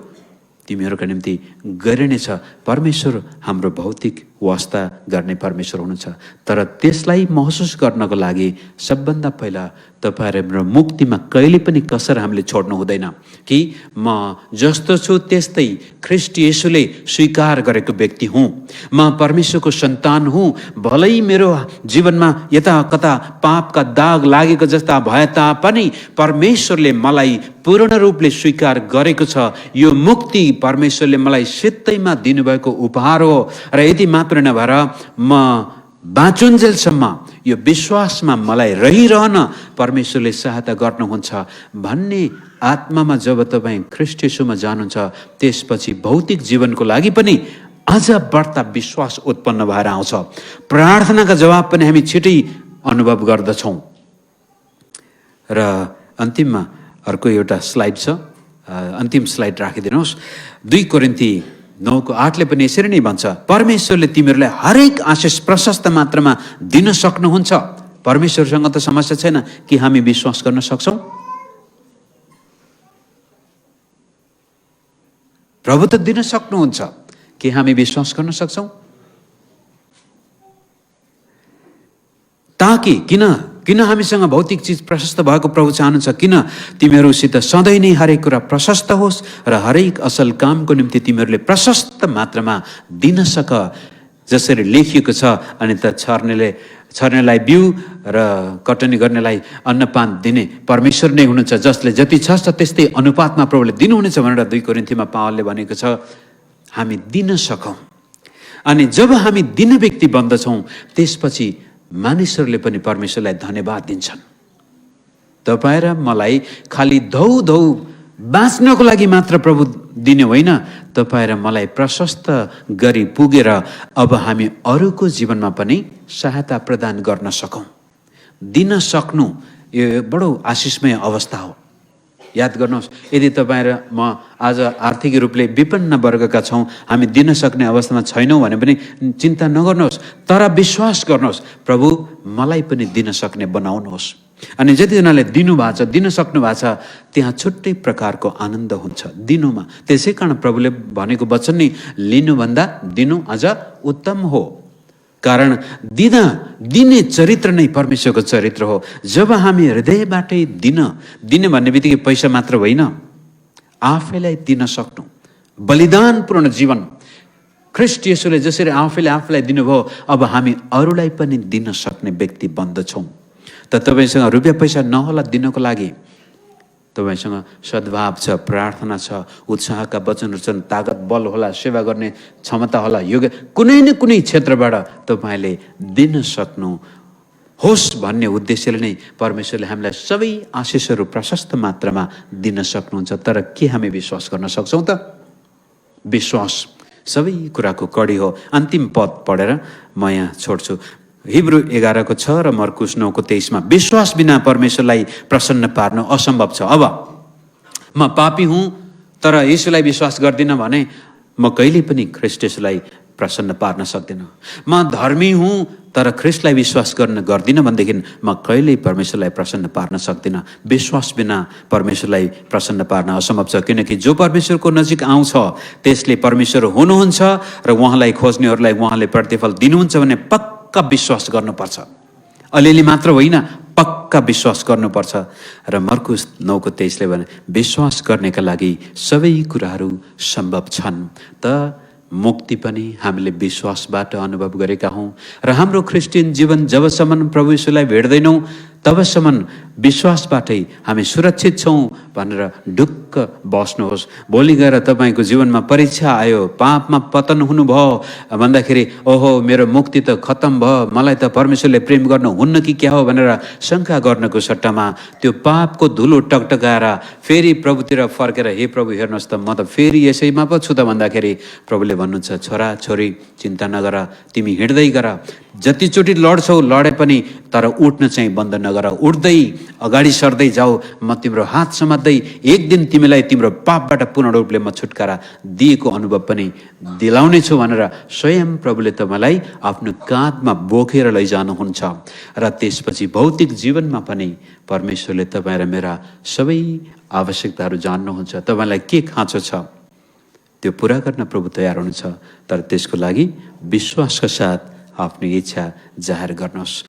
तिमीहरूका निम्ति गरिनेछ। परमेश्वर हाम्रो भौतिक वास्ता गर्ने परमेश्वर हुनुहुन्छ, तर त्यसलाई महसुस गर्नको लागि सबभन्दा पहिला तपाईँ हाम्रो मुक्तिमा कहिले पनि कसर हामीले छोड्नु हुँदैन कि म जस्तो छु त्यस्तै ख्रीष्ट येशूले स्वीकार गरेको व्यक्ति हुँ, म परमेश्वरको सन्तान हुँ। भलै मेरो जीवनमा यता कता पापका दाग लागेको जस्ता भए तापनि परमेश्वरले मलाई पूर्ण रूपले स्वीकार गरेको छ। यो मुक्ति परमेश्वरले मलाई सित्तैमा दिनुभएको उपहार हो र यति मात्र नभएर म बाँचुन्जेलसम्म यो विश्वासमा मलाई रहिरहन परमेश्वरले सहायता गर्नुहुन्छ भन्ने आत्मामा जब तपाईँ ख्रीष्ट येशूमा जानुहुन्छ त्यसपछि भौतिक जीवनको लागि पनि अझ बढ्ता विश्वास उत्पन्न भएर आउँछ। प्रार्थनाका जवाब पनि हामी छिटै अनुभव गर्दछौँ। र अन्तिममा अर्को एउटा स्लाइड छ, अन्तिम स्लाइड राखिदिनुहोस्। 2 कोरिन्थी 9:8 पनि यसरी नै भन्छ, परमेश्वरले तिमीहरूलाई हरेक आशिष प्रशस्त मात्रामा दिन सक्नुहुन्छ। परमेश्वरसँग त समस्या छैन कि हामी विश्वास गर्न सक्छौँ। प्रभु त दिन सक्नुहुन्छ कि हामी विश्वास गर्न सक्छौँ। ताकि किन हामीसँग भौतिक चिज प्रशस्त भएको प्रभु चाहनुहुन्छ, किन तिमीहरूसित सधैँ नै हरेक कुरा प्रशस्त होस् र हरेक असल कामको निम्ति तिमीहरूले प्रशस्त मात्रामा दिन सक, जसरी लेखिएको छ। अनि त छर्नेलाई बिउ र कटनी गर्नेलाई अन्नपान दिने परमेश्वर नै हुनुहुन्छ, जसले जति छ त्यस्तै अनुपातमा प्रभुले दिनुहुनेछ भनेर 2 कोरिन्थीमा पावलले भनेको छ। हामी दिन सकौँ अनि जब हामी दिन व्यक्ति बन्दछौँ त्यसपछि मानिसहरूले पनि परमेश्वरलाई धन्यवाद दिन्छन्। तपाईँ र मलाई खालि धौ बाँच्नको लागि मात्र प्रभु दिने होइन, तपाईँ र मलाई प्रशस्त गरी पुगेर अब हामी अरूको जीवनमा पनि सहायता प्रदान गर्न सकौँ। दिन सक्नु यो बडो आशिषमय अवस्था हो। याद गर्नुहोस्, यदि तपाईँ र म आज आर्थिक रूपले विपन्न वर्गका छौँ, हामी दिन सक्ने अवस्थामा छैनौँ भने पनि चिन्ता नगर्नुहोस्, तर विश्वास गर्नुहोस् प्रभु मलाई पनि दिन सक्ने बनाउनुहोस्। अनि जतिजनाले दिनुभएको छ, दिन सक्नु भएको छ, त्यहाँ छुट्टै प्रकारको आनन्द हुन्छ दिनुमा। त्यसै कारण प्रभुले भनेको वचन नि लिनुभन्दा दिनु अझ उत्तम हो। कारण दिने चरित्र नै परमेश्वरको चरित्र हो। जब हामी हृदयबाटै दिने भन्ने बित्तिकै पैसा मात्र होइन, आफैलाई दिन सक्नु, बलिदानपूर्ण जीवन। ख्रीष्ट येशूले जसरी आफूलाई दिनुभयो, अब हामी अरूलाई पनि दिन सक्ने व्यक्ति बन्दछौँ। त तपाईँसँग रुपियाँ पैसा नहोला दिनको लागि, तपाईँसँग सद्भाव छ, प्रार्थना छ, उत्साहका वचनहरू छन्, ताकत बल होला, सेवा गर्ने क्षमता होला, योग्य कुनै न कुनै क्षेत्रबाट तपाईँले दिन सक्नु होस् भन्ने उद्देश्यले नै परमेश्वरले हामीलाई सबै आशिषहरू प्रशस्त मात्रामा दिन सक्नुहुन्छ। तर के हामी विश्वास गर्न सक्छौँ त? विश्वास सबै कुराको कडी हो। अन्तिम पद पढेर म यहाँ छोड्छु। हिब्रू 11:6 र मर्कुस 9:23 विश्वास बिना परमेश्वरलाई प्रसन्न पार्न असम्भव छ। अब म पापी हुँ तर येशूलाई विश्वास गर्दिनँ भने म कहिले पनि ख्रीष्ट येशूलाई प्रसन्न पार्न सक्दिनँ। म धर्मी हुँ तर ख्रीष्टलाई विश्वास गर्दिनँ भनेदेखि म कहिल्यै परमेश्वरलाई प्रसन्न पार्न सक्दिनँ। विश्वास बिना परमेश्वरलाई प्रसन्न पार्न असम्भव छ, किनकि जो परमेश्वरको नजिक आउँछ त्यसले परमेश्वर हुनुहुन्छ र उहाँलाई खोज्नेहरूलाई उहाँले प्रतिफल दिनुहुन्छ भन्ने पक्का विश्वास गर्नुपर्छ। अलिअलि मात्र होइन, पक्का विश्वास गर्नुपर्छ। र मर्कुस 9:23ले भने विश्वास गर्नेका लागि सबै कुराहरू सम्भव छन्। त मुक्ति पनि हामीले विश्वासबाट अनुभव गरेका हौँ र हाम्रो क्रिस्चियन जीवन जबसम्म प्रभु यीशुलाई भेट्दैनौँ तबसम्म विश्वासबाटै हामी सुरक्षित छौँ भनेर ढुक्क बस्नुहोस्। भोलि गएर तपाईँको जीवनमा परीक्षा आयो, पापमा पतन हुनुभयो भन्दाखेरि ओहो मेरो मुक्ति त खत्तम भयो, मलाई त परमेश्वरले प्रेम गर्नु हुन्न कि क्या हो भनेर शङ्का गर्नको सट्टामा त्यो पापको धुलो टकटकाएर फेरि प्रभुतिर फर्केर हे प्रभु हेर्नुहोस् त म त फेरि यसैमा पो छु त भन्दाखेरि प्रभुले भन्नुहुन्छ छोरा छोरी चिन्ता नगर, तिमी हिँड्दै गर, जतिचोटि लड्छौ लडे पनि तर उठ्न चाहिँ बन्द नगर, उठ्दै अगाडि सर्दै जाऊ, म तिम्रो हात समात्दै एक दिन तिमीलाई तिम्रो पापबाट पूर्ण रूपले म छुटकारा दिएको अनुभव पनि दिलाउने छु भनेर स्वयं प्रभुले तपाईँलाई आफ्नो काँधमा बोकेर लैजानुहुन्छ। र त्यसपछि भौतिक जीवनमा पनि परमेश्वरले तपाईँ र मेरा सबै आवश्यकताहरू जान्नुहुन्छ। तपाईँलाई के खाँचो छ त्यो पुरा गर्न प्रभु तयार हुनुहुन्छ, तर त्यसको लागि विश्वासका साथ आफ्नो इच्छा जाहेर गर्नुहोस्।